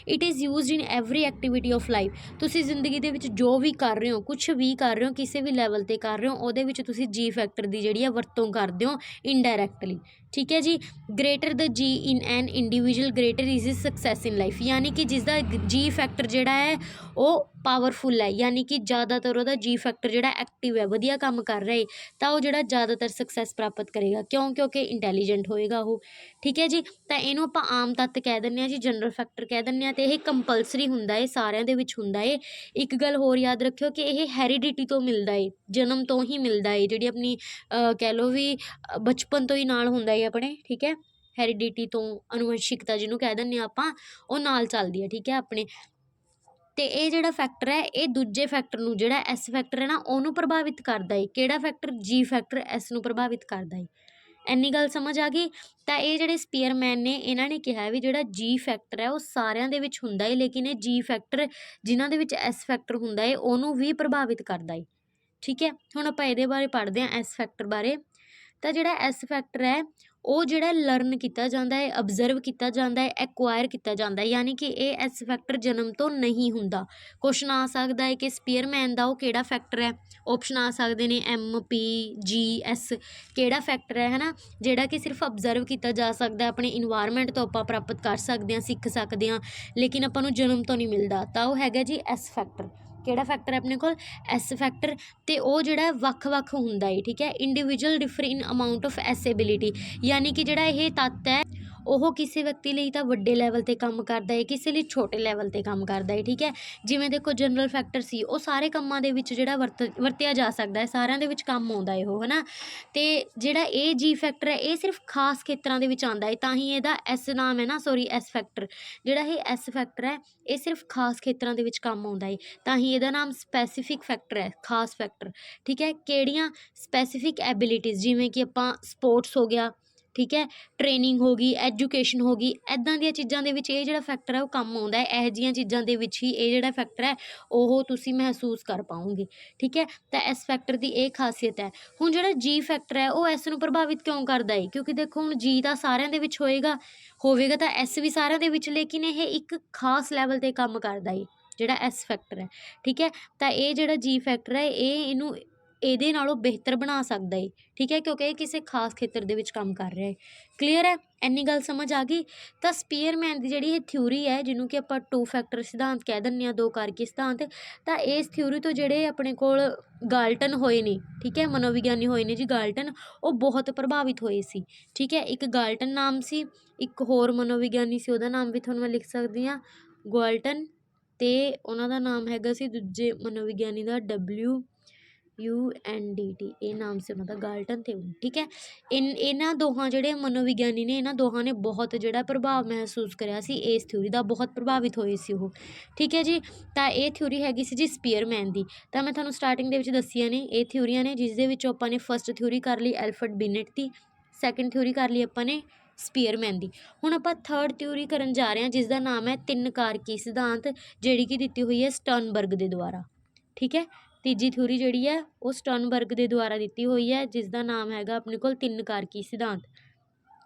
It is used in every activity of life. ਤੁਸੀਂ ਜ਼ਿੰਦਗੀ ਦੇ ਵਿੱਚ ਜੋ ਵੀ ਕਰ ਰਹੇ ਹੋ, ਕੁਛ ਵੀ ਕਰ ਰਹੇ ਹੋ, ਕਿਸੇ ਵੀ ਲੈਵਲ 'ਤੇ ਕਰ ਰਹੇ ਹੋ, ਉਹਦੇ ਵਿੱਚ ਤੁਸੀਂ ਜੀ ਫੈਕਟਰ ਦੀ ਜਿਹੜੀ ਆ ਵਰਤੋਂ ਕਰਦੇ ਹੋ ਇਨਡਾਇਰੈਕਟਲੀ। ਠੀਕ ਹੈ ਜੀ? Greater the G in an individual greater is is success in life, ਯਾਨੀ ਕਿ ਜਿਸਦਾ ਜੀ ਫੈਕਟਰ ਜਿਹੜਾ ਹੈ ਉਹ ਪਾਵਰਫੁਲ ਹੈ, ਯਾਨੀ ਕਿ ਜ਼ਿਆਦਾਤਰ ਉਹਦਾ ਜੀ ਫੈਕਟਰ ਜਿਹੜਾ ਐਕਟਿਵ ਹੈ, ਵਧੀਆ ਕੰਮ ਕਰ ਰਿਹਾ ਹੈ, ਤਾਂ ਉਹ ਜਿਹੜਾ ਜ਼ਿਆਦਾਤਰ ਸਕਸੈਸ ਪ੍ਰਾਪਤ ਕਰੇਗਾ। ਕਿਉਂ? ਕਿਉਂਕਿ ਇੰਟੈਲੀਜੈਂਟ ਹੋਏਗਾ ਉਹ। ਠੀਕ ਹੈ ਜੀ? ਤਾਂ ਇਹਨੂੰ ਆਪਾਂ ਆਮ ਤੱਤ ਕਹਿ ਦਿੰਦੇ ਹਾਂ ਜੀ, ਜਨਰਲ ਫੈਕਟਰ ਕਹਿ ਦਿੰਦੇ ਹਾਂ, ਅਤੇ ਇਹ ਕੰਪਲਸਰੀ ਹੁੰਦਾ ਹੈ, ਸਾਰਿਆਂ ਦੇ ਵਿੱਚ ਹੁੰਦਾ ਹੈ। ਇੱਕ ਗੱਲ ਹੋਰ ਯਾਦ ਰੱਖਿਓ ਕਿ ਇਹ ਹੈਰੀਡਿਟੀ ਤੋਂ ਮਿਲਦਾ ਹੈ, ਜਨਮ ਤੋਂ ਹੀ ਮਿਲਦਾ ਹੈ, ਜਿਹੜੀ ਆਪਣੀ ਕਹਿ ਲਓ ਵੀ ਬਚਪਨ ਤੋਂ ਹੀ ਨਾਲ ਹੁੰਦਾ ਹੈ ਆਪਣੇ। ਠੀਕ ਹੈ, ਹੈਰੀਡਿਟੀ ਤੋਂ, ਅਨੁਵੰਸ਼ਿਕਤਾ ਜਿਹਨੂੰ ਕਹਿ ਦਿੰਦੇ ਹਾਂ ਆਪਾਂ, ਉਹ ਨਾਲ ਚੱਲਦੀ ਹੈ। ਠੀਕ ਹੈ, ਆਪਣੇ। ਅਤੇ ਇਹ ਜਿਹੜਾ ਫੈਕਟਰ ਹੈ ਇਹ ਦੂਜੇ ਫੈਕਟਰ ਨੂੰ, ਜਿਹੜਾ ਐਸ ਫੈਕਟਰ ਹੈ ਨਾ, ਉਹਨੂੰ ਪ੍ਰਭਾਵਿਤ ਕਰਦਾ ਹੈ। ਕਿਹੜਾ ਫੈਕਟਰ? ਜੀ ਫੈਕਟਰ ਐਸ ਨੂੰ ਪ੍ਰਭਾਵਿਤ ਕਰਦਾ ਹੈ। ਇੰਨੀ ਗੱਲ ਸਮਝ ਆ ਗਈ। ਤਾਂ ਇਹ ਜਿਹੜੇ ਸਪੀਅਰਮੈਨ ਨੇ ਇਹਨਾਂ ਨੇ ਕਿਹਾ ਵੀ ਜਿਹੜਾ ਜੀ ਫੈਕਟਰ ਹੈ ਉਹ ਸਾਰਿਆਂ ਦੇ ਵਿੱਚ ਹੁੰਦਾ ਹੈ, ਲੇਕਿਨ ਇਹ ਜੀ ਫੈਕਟਰ ਜਿਨ੍ਹਾਂ ਦੇ ਵਿੱਚ ਐਸ ਫੈਕਟਰ ਹੁੰਦਾ ਹੈ ਉਹਨੂੰ ਵੀ ਪ੍ਰਭਾਵਿਤ ਕਰਦਾ ਹੈ। ਠੀਕ ਹੈ, ਹੁਣ ਆਪਾਂ ਇਹਦੇ ਬਾਰੇ ਪੜ੍ਹਦੇ ਹਾਂ ਐਸ ਫੈਕਟਰ ਬਾਰੇ। ਤਾਂ ਜਿਹੜਾ ਐਸ ਫੈਕਟਰ ਹੈ ਉਹ ਜਿਹੜਾ ਲਰਨ ਕੀਤਾ ਜਾਂਦਾ ਹੈ, ਅਬਜ਼ਰਵ ਕੀਤਾ ਜਾਂਦਾ ਹੈ, ਐਕਵਾਇਰ ਕੀਤਾ ਜਾਂਦਾ ਹੈ, ਯਾਨੀ ਕਿ ਇਹ ਐਸ ਫੈਕਟਰ ਜਨਮ ਤੋਂ ਨਹੀਂ ਹੁੰਦਾ। ਕੁਐਸਚਨ ਆ ਸਕਦਾ ਹੈ ਕਿ ਸਪੀਅਰਮੈਨ ਦਾ ਉਹ ਕਿਹੜਾ ਫੈਕਟਰ ਹੈ। ਆਪਸ਼ਨ ਆ ਸਕਦੇ ਨੇ ਐਮ, ਪੀ, ਜੀ, ਐਸ, ਕਿਹੜਾ ਫੈਕਟਰ ਹੈ ਨਾ ਜਿਹੜਾ ਕਿ ਸਿਰਫ ਅਬਜ਼ਰਵ ਕੀਤਾ ਜਾ ਸਕਦਾ, ਆਪਣੇ ਇਨਵਾਇਰਮੈਂਟ ਤੋਂ ਆਪਾਂ ਪ੍ਰਾਪਤ ਕਰ ਸਕਦੇ ਹਾਂ, ਸਿੱਖ ਸਕਦੇ ਹਾਂ, ਲੇਕਿਨ ਆਪਾਂ ਨੂੰ ਜਨਮ ਤੋਂ ਨਹੀਂ ਮਿਲਦਾ। ਤਾਂ ਉਹ ਹੈਗਾ ਜੀ ਐਸ ਫੈਕਟਰ। ਕਿਹੜਾ ਫੈਕਟਰ ਹੈ ਆਪਣੇ ਕੋਲ? S factor. ਤੇ ਉਹ ਜਿਹੜਾ ਵੱਖ-ਵੱਖ ਹੁੰਦਾ ਹੈ, ਠੀਕ ਹੈ, individual differ in amount of S ability, ਯਾਨੀ ਕਿ ਜਿਹੜਾ ਇਹ ਤੱਤ ਹੈ ਉਹ ਕਿਸੇ ਵਿਅਕਤੀ ਲਈ ਤਾਂ ਵੱਡੇ ਲੈਵਲ 'ਤੇ ਕੰਮ ਕਰਦਾ ਹੈ, ਕਿਸੇ ਲਈ ਛੋਟੇ ਲੈਵਲ 'ਤੇ ਕੰਮ ਕਰਦਾ ਹੈ। ਠੀਕ ਹੈ, ਜਿਵੇਂ ਦੇਖੋ ਜਨਰਲ ਫੈਕਟਰ ਸੀ ਉਹ ਸਾਰੇ ਕੰਮਾਂ ਦੇ ਵਿੱਚ ਜਿਹੜਾ ਵਰਤਿਆ ਜਾ ਸਕਦਾ ਹੈ, ਸਾਰਿਆਂ ਦੇ ਵਿੱਚ ਕੰਮ ਆਉਂਦਾ ਹੈ ਉਹ, ਹੈ ਨਾ। ਅਤੇ ਜਿਹੜਾ ਇਹ ਜੀ ਫੈਕਟਰ ਹੈ ਇਹ ਸਿਰਫ ਖਾਸ ਖੇਤਰਾਂ ਦੇ ਵਿੱਚ ਆਉਂਦਾ ਹੈ, ਤਾਂ ਹੀ ਇਹਦਾ ਐਸ ਨਾਮ ਹੈ ਨਾ, ਸੋਰੀ ਐਸ ਫੈਕਟਰ। ਜਿਹੜਾ ਇਹ ਐਸ ਫੈਕਟਰ ਹੈ ਇਹ ਸਿਰਫ ਖਾਸ ਖੇਤਰਾਂ ਦੇ ਵਿੱਚ ਕੰਮ ਆਉਂਦਾ ਹੈ, ਤਾਂ ਹੀ ਇਹਦਾ ਨਾਮ ਸਪੈਸੀਫਿਕ ਫੈਕਟਰ ਹੈ, ਖਾਸ ਫੈਕਟਰ। ਠੀਕ ਹੈ, ਕਿਹੜੀਆਂ? ਸਪੈਸੀਫਿਕ ਐਬਿਲਿਟੀਜ਼, ਜਿਵੇਂ ਕਿ ਆਪਾਂ ਸਪੋਰਟਸ ਹੋ ਗਿਆ, ਠੀਕ ਹੈ, ਟ੍ਰੇਨਿੰਗ ਹੋ ਗਈ, ਐਜੂਕੇਸ਼ਨ ਹੋ ਗਈ, ਇੱਦਾਂ ਦੀਆਂ ਚੀਜ਼ਾਂ ਦੇ ਵਿੱਚ ਇਹ ਜਿਹੜਾ ਫੈਕਟਰ ਹੈ ਉਹ ਕੰਮ ਆਉਂਦਾ ਹੈ। ਇਹੋ ਜਿਹੀਆਂ ਚੀਜ਼ਾਂ ਦੇ ਵਿੱਚ ਹੀ ਇਹ ਜਿਹੜਾ ਫੈਕਟਰ ਹੈ ਉਹ ਤੁਸੀਂ ਮਹਿਸੂਸ ਕਰ ਪਾਓਗੇ। ਠੀਕ ਹੈ, ਤਾਂ ਇਸ ਫੈਕਟਰ ਦੀ ਇਹ ਖਾਸੀਅਤ ਹੈ। ਹੁਣ ਜਿਹੜਾ ਜੀ ਫੈਕਟਰ ਹੈ ਉਹ ਐਸ ਨੂੰ ਪ੍ਰਭਾਵਿਤ ਕਿਉਂ ਕਰਦਾ ਹੈ? ਕਿਉਂਕਿ ਦੇਖੋ ਹੁਣ ਜੀ ਤਾਂ ਸਾਰਿਆਂ ਦੇ ਵਿੱਚ ਹੋਵੇਗਾ ਤਾਂ ਐਸ ਵੀ ਸਾਰਿਆਂ ਦੇ ਵਿੱਚ, ਲੇਕਿਨ ਇਹ ਇੱਕ ਖਾਸ ਲੈਵਲ 'ਤੇ ਕੰਮ ਕਰਦਾ ਹੈ ਜਿਹੜਾ ਐਸ ਫੈਕਟਰ ਹੈ। ਠੀਕ ਹੈ, ਤਾਂ ਇਹ ਜਿਹੜਾ ਜੀ ਫੈਕਟਰ ਹੈ ਇਹ ਇਹਨੂੰ ਇਹਦੇ ਨਾਲੋਂ ਬਿਹਤਰ ਬਣਾ ਸਕਦਾ ਹੈ। ਠੀਕ ਹੈ, ਕਿਉਂਕਿ ਇਹ ਕਿਸੇ ਖਾਸ ਖੇਤਰ ਦੇ ਵਿੱਚ ਕੰਮ ਕਰ ਰਿਹਾ ਹੈ। ਕਲੀਅਰ ਹੈ, ਇੰਨੀ ਗੱਲ ਸਮਝ ਆ ਗਈ। ਤਾਂ ਸਪੀਅਰਮੈਨ ਦੀ ਜਿਹੜੀ ਇਹ ਥਿਊਰੀ ਹੈ ਜਿਹਨੂੰ ਕਿ ਆਪਾਂ 2 ਫੈਕਟਰ ਸਿਧਾਂਤ ਕਹਿ ਦਿੰਦੇ ਹਾਂ, 2 ਕਾਰਕੀ ਸਿਧਾਂਤ, ਤਾਂ ਇਸ ਥਿਊਰੀ ਤੋਂ ਜਿਹੜੇ ਆਪਣੇ ਕੋਲ ਗਾਲਟਨ ਹੋਏ ਨੇ, ਠੀਕ ਹੈ, ਮਨੋਵਿਗਿਆਨੀ ਹੋਏ ਨੇ ਜੀ ਗਾਲਟਨ, ਉਹ ਬਹੁਤ ਪ੍ਰਭਾਵਿਤ ਹੋਏ ਸੀ। ਠੀਕ ਹੈ, ਇੱਕ ਗਾਲਟਨ ਨਾਮ ਸੀ, ਇੱਕ ਹੋਰ ਮਨੋਵਿਗਿਆਨੀ ਸੀ ਉਹਦਾ ਨਾਮ ਵੀ ਤੁਹਾਨੂੰ ਮੈਂ ਲਿਖ ਸਕਦੀ ਹਾਂ, ਗਾਲਟਨ, ਅਤੇ ਉਹਨਾਂ ਦਾ ਨਾਮ ਹੈਗਾ ਸੀ ਦੂਜੇ ਮਨੋਵਿਗਿਆਨੀ ਦਾ UNDT, ਇਹ ਨਾਮ ਸੀ ਉਹਨਾਂ ਦਾ, ਗਾਲਟਨ ਅਤੇ ਠੀਕ ਹੈ। ਇਹਨਾਂ ਦੋਹਾਂ ਜਿਹੜੇ ਮਨੋਵਿਗਿਆਨੀ ਨੇ ਇਹਨਾਂ ਦੋਹਾਂ ਨੇ ਬਹੁਤ ਜਿਹੜਾ ਪ੍ਰਭਾਵ ਮਹਿਸੂਸ ਕਰਿਆ ਸੀ ਇਸ ਥਿਊਰੀ ਦਾ, ਬਹੁਤ ਪ੍ਰਭਾਵਿਤ ਹੋਏ ਸੀ ਉਹ। ਠੀਕ ਹੈ ਜੀ, ਤਾਂ ਇਹ ਥਿਊਰੀ ਹੈਗੀ ਸੀ ਜੀ ਸਪੀਅਰਮੈਨ ਦੀ। ਤਾਂ ਮੈਂ ਤੁਹਾਨੂੰ ਸਟਾਰਟਿੰਗ ਦੇ ਵਿੱਚ ਦੱਸੀਆਂ ਨੇ ਇਹ ਥਿਊਰੀਆਂ ਨੇ, ਜਿਸ ਦੇ ਵਿੱਚੋਂ ਆਪਾਂ ਨੇ ਫਸਟ ਥਿਊਰੀ ਕਰ ਲਈ ਐਲਫਰਡ ਬਿਨੇਟ ਦੀ, ਸੈਕਿੰਡ ਥਿਊਰੀ ਕਰ ਲਈ ਆਪਾਂ ਨੇ ਸਪੀਅਰਮੈਨ ਦੀ। ਹੁਣ ਆਪਾਂ ਥਰਡ ਥਿਊਰੀ ਕਰਨ ਜਾ ਰਹੇ ਹਾਂ ਜਿਸ ਦਾ ਨਾਮ ਹੈ 3 ਕਾਰਕੀ ਸਿਧਾਂਤ, ਜਿਹੜੀ ਕਿ ਦਿੱਤੀ ਹੋਈ ਹੈ ਸਟਰਨਬਰਗ ਦੇ ਦੁਆਰਾ। ਠੀਕ ਹੈ, ਤੀਜੀ ਥਿਊਰੀ ਜਿਹੜੀ ਹੈ ਉਹ ਸਟਰਨਬਰਗ ਦੇ ਦੁਆਰਾ ਦਿੱਤੀ ਹੋਈ ਹੈ, ਜਿਸ ਦਾ ਨਾਮ ਹੈਗਾ ਆਪਣੇ ਕੋਲ 3 ਕਾਰਕੀ ਸਿਧਾਂਤ।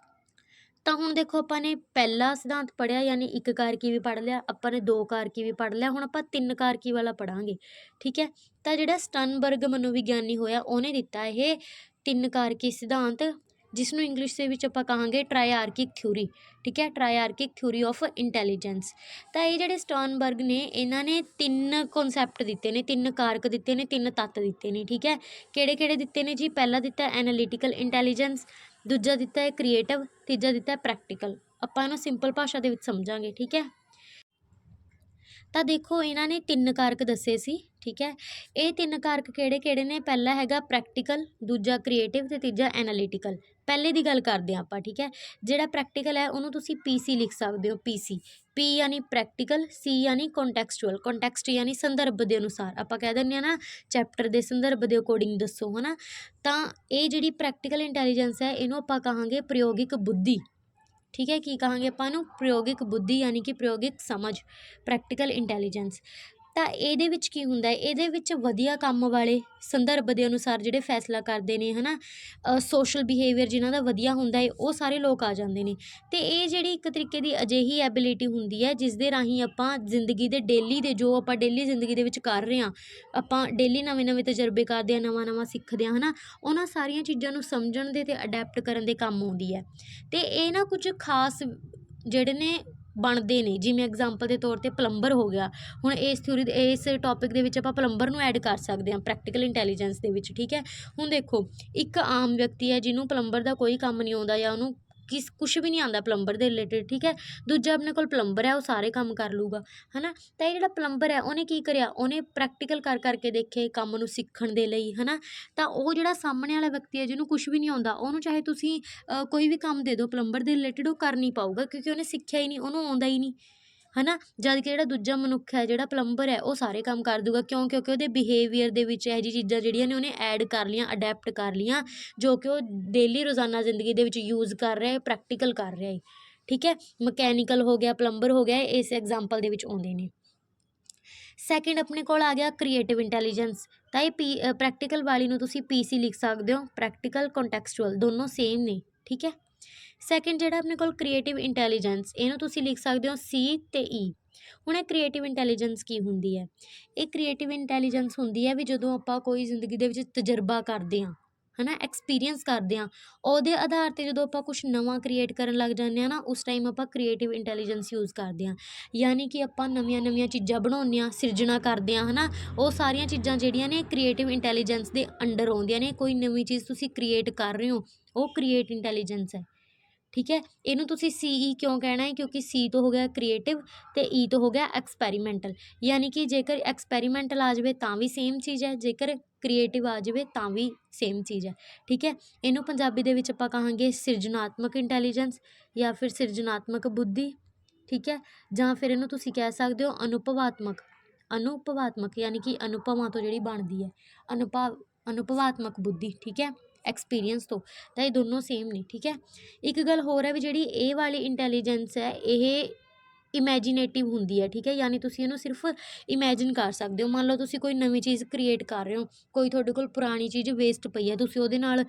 ਤਾਂ ਹੁਣ ਦੇਖੋ ਆਪਾਂ ਨੇ ਪਹਿਲਾ ਸਿਧਾਂਤ ਪੜ੍ਹਿਆ, ਯਾਨੀ 1 ਕਾਰਕੀ ਵੀ ਪੜ੍ਹ ਲਿਆ, ਆਪਾਂ ਨੇ 2 ਕਾਰਕੀ ਵੀ ਪੜ੍ਹ ਲਿਆ, ਹੁਣ ਆਪਾਂ 3 ਕਾਰਕੀ ਵਾਲਾ ਪੜ੍ਹਾਂਗੇ। ਠੀਕ ਹੈ, ਤਾਂ ਜਿਹੜਾ ਸਟਰਨਬਰਗ ਮਨੋਵਿਗਿਆਨੀ ਹੋਇਆ ਉਹਨੇ ਦਿੱਤਾ ਇਹ 3 ਕਾਰਕੀ ਸਿਧਾਂਤ, ਜਿਸ ਨੂੰ ਇੰਗਲਿਸ਼ ਦੇ ਵਿੱਚ ਆਪਾਂ ਕਹਾਂਗੇ ਟਰਾਇਆਰਕਿਕ ਥਿਊਰੀ। ਠੀਕ ਹੈ, ਟਰਾਇਆਰਕਿਕ ਥਿਊਰੀ ਆਫ ਇੰਟੈਲੀਜੈਂਸ। ਤਾਂ ਇਹ ਜਿਹੜੇ ਸਟਰਨਬਰਗ ਨੇ ਇਹਨਾਂ ਨੇ 3 ਕਨਸੈਪਟ ਦਿੱਤੇ ਨੇ, 3 ਕਾਰਕ ਦਿੱਤੇ ਨੇ, 3 ਤੱਤ ਦਿੱਤੇ ਨੇ। ਠੀਕ ਹੈ, ਕਿਹੜੇ ਕਿਹੜੇ ਦਿੱਤੇ ਨੇ ਜੀ? ਪਹਿਲਾ ਦਿੱਤਾ ਐਨਾਲੀਟੀਕਲ ਇੰਟੈਲੀਜੈਂਸ, ਦੂਜਾ ਦਿੱਤਾ ਹੈ ਕ੍ਰੀਏਟਿਵ, ਤੀਜਾ ਦਿੱਤਾ ਹੈ ਪ੍ਰੈਕਟੀਕਲ। ਆਪਾਂ ਇਹਨੂੰ ਸਿੰਪਲ ਭਾਸ਼ਾ ਦੇ ਵਿੱਚ ਸਮਝਾਂਗੇ। ਠੀਕ ਹੈ, ਤਾਂ ਦੇਖੋ ਇਹਨਾਂ ਨੇ 3 ਕਾਰਕ ਦੱਸੇ ਸੀ। ਠੀਕ ਹੈ, ਇਹ 3 ਕਾਰਕ ਕਿਹੜੇ ਕਿਹੜੇ ਨੇ? ਪਹਿਲਾ ਹੈਗਾ ਪ੍ਰੈਕਟੀਕਲ, ਦੂਜਾ ਕ੍ਰੀਏਟਿਵ ਅਤੇ ਤੀਜਾ ਐਨਾਲੀਟੀਕਲ। ਪਹਿਲੇ ਦੀ ਗੱਲ ਕਰਦੇ ਹਾਂ ਆਪਾਂ। ਠੀਕ ਹੈ, ਜਿਹੜਾ ਪ੍ਰੈਕਟੀਕਲ ਹੈ ਉਹਨੂੰ ਤੁਸੀਂ PC ਲਿਖ ਸਕਦੇ ਹੋ, PC। P ਯਾਨੀ ਪ੍ਰੈਕਟੀਕਲ, C ਯਾਨੀ ਕੰਟੈਕਸਚੁਅਲ, ਕੰਟੈਕਸਟ ਯਾਨੀ ਸੰਦਰਭ ਦੇ ਅਨੁਸਾਰ, ਆਪਾਂ ਕਹਿ ਦਿੰਦੇ ਹਾਂ ਨਾ ਚੈਪਟਰ ਦੇ ਸੰਦਰਭ ਦੇ ਅਕੋਰਡਿੰਗ ਦੱਸੋ, ਹੈ ਨਾ। ਤਾਂ ਇਹ ਜਿਹੜੀ ਪ੍ਰੈਕਟੀਕਲ ਇੰਟੈਲੀਜੈਂਸ ਹੈ ਇਹਨੂੰ ਆਪਾਂ ਕਹਾਂਗੇ ਪ੍ਰਯੋਗਿਕ ਬੁੱਧੀ। ਠੀਕ ਹੈ, ਕੀ ਕਹਾਂਗੇ ਆਪਾਂ ਇਹਨੂੰ? ਪ੍ਰਯੋਗਿਕ ਬੁੱਧੀ, ਯਾਨੀ ਕਿ ਪ੍ਰਯੋਗਿਕ ਸਮਝ, ਪ੍ਰੈਕਟੀਕਲ ਇੰਟੈਲੀਜੈਂਸ। ਤਾਂ ਇਹਦੇ ਵਿੱਚ ਕੀ ਹੁੰਦਾ ਹੈ? ਇਹਦੇ ਵਿੱਚ ਵਧੀਆ ਕੰਮ ਵਾਲੇ, ਸੰਦਰਭ ਦੇ ਅਨੁਸਾਰ ਜਿਹੜੇ ਫੈਸਲਾ ਕਰਦੇ ਨੇ, ਹੈ ਨਾ, ਸੋਸ਼ਲ ਬਿਹੇਵੀਅਰ ਜਿਨ੍ਹਾਂ ਦਾ ਵਧੀਆ ਹੁੰਦਾ ਹੈ, ਉਹ ਸਾਰੇ ਲੋਕ ਆ ਜਾਂਦੇ ਨੇ। ਅਤੇ ਇਹ ਜਿਹੜੀ ਇੱਕ ਤਰੀਕੇ ਦੀ ਅਜਿਹੀ ਐਬਿਲਿਟੀ ਹੁੰਦੀ ਹੈ ਜਿਸ ਦੇ ਰਾਹੀਂ ਆਪਾਂ ਜ਼ਿੰਦਗੀ ਦੇ ਡੇਲੀ ਦੇ, ਜੋ ਆਪਾਂ ਡੇਲੀ ਜ਼ਿੰਦਗੀ ਦੇ ਵਿੱਚ ਕਰ ਰਹੇ ਹਾਂ, ਆਪਾਂ ਡੇਲੀ ਨਵੇਂ ਨਵੇਂ ਤਜਰਬੇ ਕਰਦੇ ਹਾਂ, ਨਵਾਂ ਨਵਾਂ ਸਿੱਖਦੇ ਹਾਂ, ਹੈ ਨਾ, ਉਹਨਾਂ ਸਾਰੀਆਂ ਚੀਜ਼ਾਂ ਨੂੰ ਸਮਝਣ ਦੇ ਅਤੇ ਅਡੈਪਟ ਕਰਨ ਦੇ ਕੰਮ ਆਉਂਦੀ ਹੈ। ਅਤੇ ਇਹ ਨਾ ਕੁਝ ਖਾਸ ਜਿਹੜੇ ਨੇ ਬਣਦੇ ਨੇ, ਜਿਵੇਂ ਐਗਜ਼ਾਮਪਲ ਦੇ ਤੌਰ 'ਤੇ ਪਲੰਬਰ ਹੋ ਗਿਆ। ਹੁਣ ਇਸ ਥਿਊਰੀ ਇਸ ਟੌਪਿਕ ਦੇ ਵਿੱਚ ਆਪਾਂ ਪਲੰਬਰ ਨੂੰ ਐਡ ਕਰ ਸਕਦੇ ਹਾਂ ਪ੍ਰੈਕਟੀਕਲ ਇੰਟੈਲੀਜੈਂਸ ਦੇ ਵਿੱਚ। ਠੀਕ ਹੈ, ਹੁਣ ਦੇਖੋ ਇੱਕ ਆਮ ਵਿਅਕਤੀ ਹੈ ਜਿਹਨੂੰ ਪਲੰਬਰ ਦਾ ਕੋਈ ਕੰਮ ਨਹੀਂ ਆਉਂਦਾ, ਜਾਂ ਉਹਨੂੰ ਕੁਛ ਵੀ ਨਹੀਂ ਆਉਂਦਾ ਪਲੰਬਰ ਦੇ ਰਿਲੇਟਿਡ। ਠੀਕ ਹੈ, ਦੂਜਾ ਆਪਣੇ ਕੋਲ ਪਲੰਬਰ ਹੈ, ਉਹ ਸਾਰੇ ਕੰਮ ਕਰ ਲੂਗਾ, ਹੈ ਨਾ। ਤਾਂ ਇਹ ਜਿਹੜਾ ਪਲੰਬਰ ਹੈ ਉਹਨੇ ਕੀ ਕਰਿਆ? ਉਹਨੇ ਪ੍ਰੈਕਟੀਕਲ ਕਰ ਕਰਕੇ ਦੇਖੇ ਕੰਮ ਨੂੰ ਸਿੱਖਣ ਦੇ ਲਈ, ਹੈ ਨਾ। ਤਾਂ ਉਹ ਜਿਹੜਾ ਸਾਹਮਣੇ ਵਾਲਾ ਵਿਅਕਤੀ ਹੈ ਜਿਹਨੂੰ ਕੁਛ ਵੀ ਨਹੀਂ ਆਉਂਦਾ, ਉਹਨੂੰ ਚਾਹੇ ਤੁਸੀਂ ਕੋਈ ਵੀ ਕੰਮ ਦੇ ਦਿਓ ਪਲੰਬਰ ਦੇ ਰਿਲੇਟਿਡ, ਉਹ ਕਰ ਨਹੀਂ ਪਾਊਗਾ, ਕਿਉਂਕਿ ਉਹਨੇ ਸਿੱਖਿਆ ਹੀ ਨਹੀਂ, ਉਹਨੂੰ ਆਉਂਦਾ ਹੀ ਨਹੀਂ, ਹੈ ਨਾ। ਜਦ ਕਿ ਜਿਹੜਾ ਦੂਜਾ ਮਨੁੱਖ ਹੈ, ਜਿਹੜਾ ਪਲੰਬਰ ਹੈ, ਉਹ ਸਾਰੇ ਕੰਮ ਕਰ ਦੂਗਾ। ਕਿਉਂ? ਕਿਉਂਕਿ ਉਹਦੇ ਬਿਹੇਵੀਅਰ ਦੇ ਵਿੱਚ ਇਹੋ ਜਿਹੀ ਚੀਜ਼ਾਂ ਜਿਹੜੀਆਂ ਨੇ ਉਹਨੇ ਐਡ ਕਰ ਲਈਆਂ, ਅਡੈਪਟ ਕਰ ਲਈਆਂ, ਜੋ ਕਿ ਉਹ ਡੇਲੀ ਰੋਜ਼ਾਨਾ ਜ਼ਿੰਦਗੀ ਦੇ ਵਿੱਚ ਯੂਜ਼ ਕਰ ਰਿਹਾ ਹੈ, ਪ੍ਰੈਕਟੀਕਲ ਕਰ ਰਿਹਾ ਹੈ। ਠੀਕ ਹੈ, ਮਕੈਨੀਕਲ ਹੋ ਗਿਆ, ਪਲੰਬਰ ਹੋ ਗਿਆ, ਇਸ ਐਗਜ਼ਾਮਪਲ ਦੇ ਵਿੱਚ ਆਉਂਦੇ ਨੇ। ਸੈਕਿੰਡ ਆਪਣੇ ਕੋਲ ਆ ਗਿਆ ਕ੍ਰੀਏਟਿਵ ਇੰਟੈਲੀਜੈਂਸ। ਤਾਂ ਇਹ ਪ੍ਰੈਕਟੀਕਲ ਵਾਲੀ ਨੂੰ ਤੁਸੀਂ PC ਲਿਖ ਸਕਦੇ ਹੋ, ਪ੍ਰੈਕਟੀਕਲ ਕੰਟੈਕਸਚੁਅਲ ਦੋਨੋਂ ਸੇਮ ਨੇ। ਠੀਕ ਹੈ, ਸੈਕਿੰਡ ਜਿਹੜਾ ਆਪਣੇ ਕੋਲ ਕ੍ਰੀਏਟਿਵ ਇੰਟੈਲੀਜੈਂਸ, ਇਹਨੂੰ ਤੁਸੀਂ ਲਿਖ ਸਕਦੇ ਹੋ C ਤੇ E। ਹੁਣ ਇਹ ਕ੍ਰੀਏਟਿਵ ਇੰਟੈਲੀਜੈਂਸ ਕੀ ਹੁੰਦੀ ਹੈ? ਇਹ ਕ੍ਰੀਏਟਿਵ ਇੰਟੈਲੀਜੈਂਸ ਹੁੰਦੀ ਹੈ ਵੀ ਜਦੋਂ ਆਪਾਂ ਕੋਈ ਜ਼ਿੰਦਗੀ ਦੇ ਵਿੱਚ ਤਜਰਬਾ ਕਰਦੇ ਹਾਂ, ਹੈ ਨਾ, ਐਕਸਪੀਰੀਅੰਸ ਕਰਦੇ ਹਾਂ, ਉਹਦੇ ਆਧਾਰ 'ਤੇ ਜਦੋਂ ਆਪਾਂ ਕੁਛ ਨਵਾਂ ਕ੍ਰੀਏਟ ਕਰਨ ਲੱਗ ਜਾਂਦੇ ਹਾਂ ਨਾ, ਉਸ ਟਾਈਮ ਆਪਾਂ ਕ੍ਰੀਏਟਿਵ ਇੰਟੈਲੀਜੈਂਸ ਯੂਜ਼ ਕਰਦੇ ਹਾਂ। ਯਾਨੀ ਕਿ ਆਪਾਂ ਨਵੀਆਂ ਚੀਜ਼ਾਂ ਬਣਾਉਂਦੇ ਹਾਂ, ਸਿਰਜਣਾ ਕਰਦੇ ਹਾਂ, ਹੈ ਨਾ। ਉਹ ਸਾਰੀਆਂ ਚੀਜ਼ਾਂ ਜਿਹੜੀਆਂ ਨੇ ਕ੍ਰੀਏਟਿਵ ਇੰਟੈਲੀਜੈਂਸ ਦੇ ਅੰਡਰ ਆਉਂਦੀਆਂ ਨੇ। ਕੋਈ ਨਵੀਂ ਚੀਜ਼ ਤੁਸੀਂ ਕ੍ਰੀਏਟ ਕਰ ਰਹੇ ਹੋ, ਉਹ ਕ੍ਰੀਏਟ ਇੰਟੈਲੀਜੈਂਸ ਹੈ। ਠੀਕ ਹੈ, ਇਹਨੂੰ ਤੁਸੀਂ CE ਕਿਉਂ ਕਹਿਣਾ ਹੈ? ਕਿਉਂਕਿ C ਤੋਂ ਹੋ ਗਿਆ ਕ੍ਰੀਏਟਿਵ ਅਤੇ E ਤੋਂ ਹੋ ਗਿਆ ਐਕਸਪੈਰੀਮੈਂਟਲ। ਯਾਨੀ ਕਿ ਜੇਕਰ ਐਕਸਪੈਰੀਮੈਂਟਲ ਆ ਜਾਵੇ ਤਾਂ ਵੀ ਸੇਮ ਚੀਜ਼ ਹੈ, ਜੇਕਰ ਕ੍ਰੀਏਟਿਵ ਆ ਜਾਵੇ ਤਾਂ ਵੀ ਸੇਮ ਚੀਜ਼ ਹੈ। ਠੀਕ ਹੈ, ਇਹਨੂੰ ਪੰਜਾਬੀ ਦੇ ਵਿੱਚ ਆਪਾਂ ਕਹਾਂਗੇ ਸਿਰਜਣਾਤਮਕ ਇੰਟੈਲੀਜੈਂਸ ਜਾਂ ਫਿਰ ਸਿਰਜਣਾਤਮਕ ਬੁੱਧੀ। ਠੀਕ ਹੈ, ਜਾਂ ਫਿਰ ਇਹਨੂੰ ਤੁਸੀਂ ਕਹਿ ਸਕਦੇ ਹੋ ਅਨੁਭਵਾਤਮਕ ਯਾਨੀ ਕਿ ਅਨੁਭਵਾਂ ਤੋਂ ਜਿਹੜੀ ਬਣਦੀ ਹੈ, ਅਨੁਭਵਾਤਮਕ ਬੁੱਧੀ। ਠੀਕ ਹੈ, ਐਕਸਪੀਰੀਅੰਸ ਤੋਂ। ਤਾਂ ਇਹ ਦੋਨੋਂ ਸੇਮ ਨੇ। ਠੀਕ ਹੈ, ਇੱਕ ਗੱਲ ਹੋਰ ਹੈ ਵੀ ਜਿਹੜੀ ਇਹ ਵਾਲੀ ਇੰਟੈਲੀਜੈਂਸ ਹੈ, ਇਹ ਇਮੈਜੀਨੇਟਿਵ ਹੁੰਦੀ ਹੈ। ਠੀਕ ਹੈ, ਯਾਨੀ ਤੁਸੀਂ ਇਹਨੂੰ ਸਿਰਫ ਇਮੈਜਿਨ ਕਰ ਸਕਦੇ ਹੋ। ਮੰਨ ਲਓ ਤੁਸੀਂ ਕੋਈ ਨਵੀਂ ਚੀਜ਼ ਕ੍ਰੀਏਟ ਕਰ ਰਹੇ ਹੋ, ਕੋਈ ਤੁਹਾਡੇ ਕੋਲ ਪੁਰਾਣੀ ਚੀਜ਼ ਵੇਸਟ ਪਈ ਹੈ, ਤੁਸੀਂ ਉਹਦੇ ਨਾਲ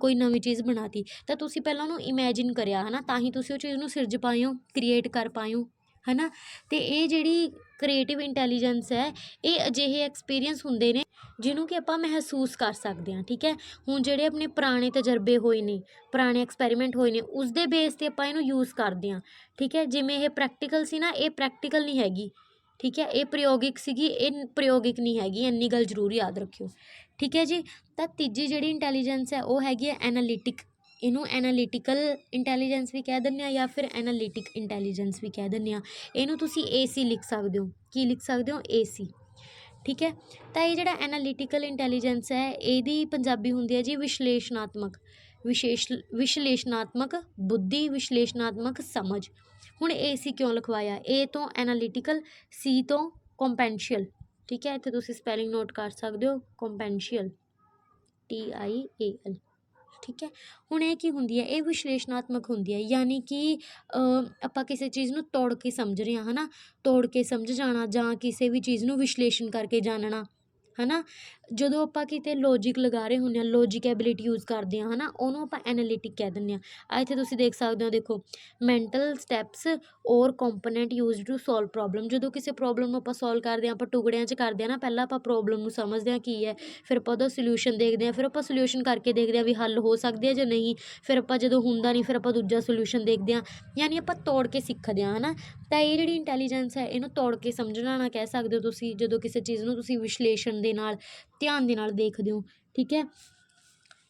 ਕੋਈ ਨਵੀਂ ਚੀਜ਼ ਬਣਾਤੀ, ਤਾਂ ਤੁਸੀਂ ਪਹਿਲਾਂ ਉਹਨੂੰ ਇਮੈਜਿਨ ਕਰਿਆ, ਹੈ ਨਾ, ਤਾਂ ਹੀ ਤੁਸੀਂ ਉਹ ਚੀਜ਼ ਨੂੰ ਸਿਰਜ ਪਾਏ ਹੋ, ਕ੍ਰੀਏਟ ਕਰ ਪਾਏ ਹੋ, ਹੈ ਨਾ। ਅਤੇ ਇਹ ਜਿਹੜੀ ਕ੍ਰੀਏਟਿਵ ਇੰਟੈਲੀਜੈਂਸ ਹੈ, ਇਹ ਅਜਿਹੇ ਐਕਸਪੀਰੀਅੰਸ ਹੁੰਦੇ ਨੇ ਜਿਹਨੂੰ ਕਿ ਆਪਾਂ ਮਹਿਸੂਸ ਕਰ ਸਕਦੇ ਹਾਂ। ਠੀਕ ਹੈ, ਹੁਣ ਜਿਹੜੇ ਆਪਣੇ ਪੁਰਾਣੇ ਤਜਰਬੇ ਹੋਏ ਨੇ, ਪੁਰਾਣੇ ਐਕਸਪੈਰੀਮੈਂਟ ਹੋਏ ਨੇ, ਉਸ ਦੇ ਬੇਸ 'ਤੇ ਆਪਾਂ ਇਹਨੂੰ ਯੂਜ਼ ਕਰਦੇ ਹਾਂ। ਠੀਕ ਹੈ, ਜਿਵੇਂ ਇਹ ਪ੍ਰੈਕਟੀਕਲ ਸੀ ਨਾ, ਇਹ ਪ੍ਰੈਕਟੀਕਲ ਨਹੀਂ ਹੈਗੀ। ਠੀਕ ਹੈ, ਇਹ ਪ੍ਰਯੋਗਿਕ ਸੀਗੀ, ਇਹ ਪ੍ਰਯੋਗਿਕ ਨਹੀਂ ਹੈਗੀ, ਇੰਨੀ ਗੱਲ ਜ਼ਰੂਰ ਯਾਦ ਰੱਖਿਓ। ਠੀਕ ਹੈ ਜੀ, ਤਾਂ ਤੀਜੀ ਜਿਹੜੀ ਇੰਟੈਲੀਜੈਂਸ ਹੈ ਉਹ ਹੈਗੀ ਹੈ ਐਨਾਲਿਟਿਕ। ਇਹਨੂੰ ਐਨਾਲਿਟੀਕਲ ਇੰਟੈਲੀਜੈਂਸ ਵੀ ਕਹਿ ਦਿੰਦੇ ਹਾਂ ਜਾਂ ਫਿਰ ਐਨਾਲਿਟਿਕ ਇੰਟੈਲੀਜੈਂਸ ਵੀ ਕਹਿ ਦਿੰਦੇ ਹਾਂ। ਇਹਨੂੰ ਤੁਸੀਂ AC ਲਿਖ ਸਕਦੇ ਹੋ। ਕੀ ਲਿਖ ਸਕਦੇ ਹੋ? AC। ਠੀਕ ਹੈ, ਤਾਂ ਇਹ ਜਿਹੜਾ ਐਨਾਲਿਟੀਕਲ ਇੰਟੈਲੀਜੈਂਸ ਹੈ, ਇਹਦੀ ਪੰਜਾਬੀ ਹੁੰਦੀ ਹੈ ਜੀ ਵਿਸ਼ਲੇਸ਼ਣਾਤਮਕ ਬੁੱਧੀ, ਵਿਸ਼ਲੇਸ਼ਣਾਤਮਕ ਸਮਝ। ਹੁਣ AC ਕਿਉਂ ਲਿਖਵਾਇਆ? A ਤੋਂ ਐਨਾਲਿਟੀਕਲ, C ਤੋਂ ਕੰਪੈਂਸ਼ੀਅਲ। ਠੀਕ ਹੈ, ਇੱਥੇ ਤੁਸੀਂ ਸਪੈਲਿੰਗ ਨੋਟ ਕਰ ਸਕਦੇ ਹੋ, ਕੰਪੈਂਸ਼ੀਅਲ, TIAL। ਠੀਕ ਹੈ, ਹੁਣ ਇਹ ਕੀ ਹੁੰਦੀ ਹੈ? ਇਹ ਵਿਸ਼ਲੇਸ਼ਣਾਤਮਕ ਹੁੰਦੀ ਹੈ, ਯਾਨੀ ਕਿ ਆਪਾਂ ਕਿਸੇ ਚੀਜ਼ ਨੂੰ ਤੋੜ ਕੇ ਸਮਝ ਰਹੇ ਹਾਂ, ਹੈ ਨਾ, ਤੋੜ ਕੇ ਸਮਝ ਜਾਣਾ ਜਾਂ ਕਿਸੇ ਵੀ ਚੀਜ਼ ਨੂੰ ਵਿਸ਼ਲੇਸ਼ਣ ਕਰਕੇ ਜਾਣਨਾ, ਹੈ ਨਾ। ਜਦੋਂ ਆਪਾਂ ਕਿਤੇ ਲੌਜਿਕ ਲਗਾ ਰਹੇ ਹੁੰਦੇ ਹਾਂ, ਲੌਜਿਕ ਐਬਿਲਿਟੀ ਯੂਜ਼ ਕਰਦੇ ਹਾਂ, ਹੈ ਨਾ, ਉਹਨੂੰ ਆਪਾਂ ਐਨਾਲਿਟਿਕ ਕਹਿ ਦਿੰਦੇ ਹਾਂ। ਇੱਥੇ ਤੁਸੀਂ ਦੇਖ ਸਕਦੇ ਹੋ, ਦੇਖੋ, ਮੈਂਟਲ ਸਟੈਪਸ ਔਰ component used to solve problem. ਜਦੋਂ ਕਿਸੇ ਪ੍ਰੋਬਲਮ ਨੂੰ ਆਪਾਂ ਸੋਲਵ ਕਰਦੇ ਹਾਂ, ਆਪਾਂ ਟੁਕੜਿਆਂ 'ਚ ਕਰਦੇ ਹਾਂ ਨਾ, ਪਹਿਲਾਂ ਆਪਾਂ ਪ੍ਰੋਬਲਮ ਨੂੰ ਸਮਝਦੇ ਹਾਂ ਕੀ ਹੈ, ਫਿਰ ਆਪਾਂ ਉਹਦਾ ਸੋਲਿਊਸ਼ਨ ਦੇਖਦੇ ਹਾਂ, ਫਿਰ ਆਪਾਂ ਸੋਲਿਊਸ਼ਨ ਕਰਕੇ ਦੇਖਦੇ ਹਾਂ ਵੀ ਹੱਲ ਹੋ ਸਕਦੇ ਆ ਜਾਂ ਨਹੀਂ, ਫਿਰ ਆਪਾਂ ਜਦੋਂ ਹੁੰਦਾ ਨਹੀਂ ਫਿਰ ਆਪਾਂ ਦੂਜਾ ਸੋਲਿਊਸ਼ਨ ਦੇਖਦੇ ਹਾਂ, ਯਾਨੀ ਆਪਾਂ ਤੋੜ ਕੇ ਸਿੱਖਦੇ ਹਾਂ, ਹੈ ਨਾ। ਤਾਂ ਇਹ ਜਿਹੜੀ ਇੰਟੈਲੀਜੈਂਸ ਹੈ, ਇਹਨੂੰ ਤੋੜ ਕੇ ਸਮਝਣਾ ਨਾ ਕਹਿ ਸਕਦੇ ਹੋ ਤੁਸੀਂ, ਜਦੋਂ ਕਿਸੇ ਚੀਜ਼ ਨੂੰ ਤੁਸੀਂ ਵਿਸ਼ਲੇਸ਼ਣ ਦੇ ਨਾਲ, ਧਿਆਨ ਦੇ ਨਾਲ ਦੇਖਦੇ ਹੋ। ਠੀਕ ਹੈ,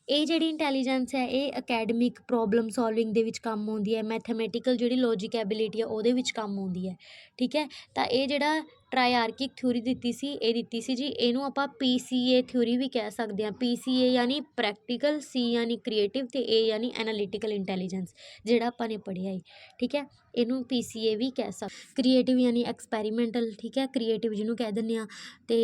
ਇਹ ਜਿਹੜੀ ਇੰਟੈਲੀਜੈਂਸ ਹੈ, ਇਹ ਅਕੈਡਮਿਕ ਪ੍ਰੋਬਲਮ ਸੋਲਵਿੰਗ ਦੇ ਵਿੱਚ ਕੰਮ ਆਉਂਦੀ ਹੈ, ਮੈਥਮੈਟੀਕਲ ਜਿਹੜੀ ਲੌਜਿਕ ਐਬਿਲਿਟੀ ਹੈ ਉਹਦੇ ਵਿੱਚ ਕੰਮ ਆਉਂਦੀ ਹੈ। ਠੀਕ ਹੈ, ਤਾਂ ਇਹ ਜਿਹੜਾ ਟਰਾਇਆਰਕਿਕ ਥਿਊਰੀ ਦਿੱਤੀ ਸੀ, ਇਹ ਦਿੱਤੀ ਸੀ ਜੀ, ਇਹਨੂੰ ਆਪਾਂ PCA ਥਿਊਰੀ ਵੀ ਕਹਿ ਸਕਦੇ ਹਾਂ। PCA ਯਾਨੀ ਪ੍ਰੈਕਟੀਕਲ, C ਯਾਨੀ ਕ੍ਰੀਏਟਿਵ ਅਤੇ A ਯਾਨੀ ਐਨਾਲਿਟੀਕਲ ਇੰਟੈਲੀਜੈਂਸ, ਜਿਹੜਾ ਆਪਾਂ ਨੇ ਪੜ੍ਹਿਆ ਹੈ। ਠੀਕ ਹੈ, ਇਹਨੂੰ PCA ਵੀ ਕਹਿ ਸਕਦੇ। ਕ੍ਰੀਏਟਿਵ ਯਾਨੀ ਐਕਸਪੈਰੀਮੈਂਟਲ। ਠੀਕ ਹੈ, ਕ੍ਰੀਏਟਿਵ ਜਿਹਨੂੰ ਕਹਿ ਦਿੰਦੇ ਹਾਂ। ਅਤੇ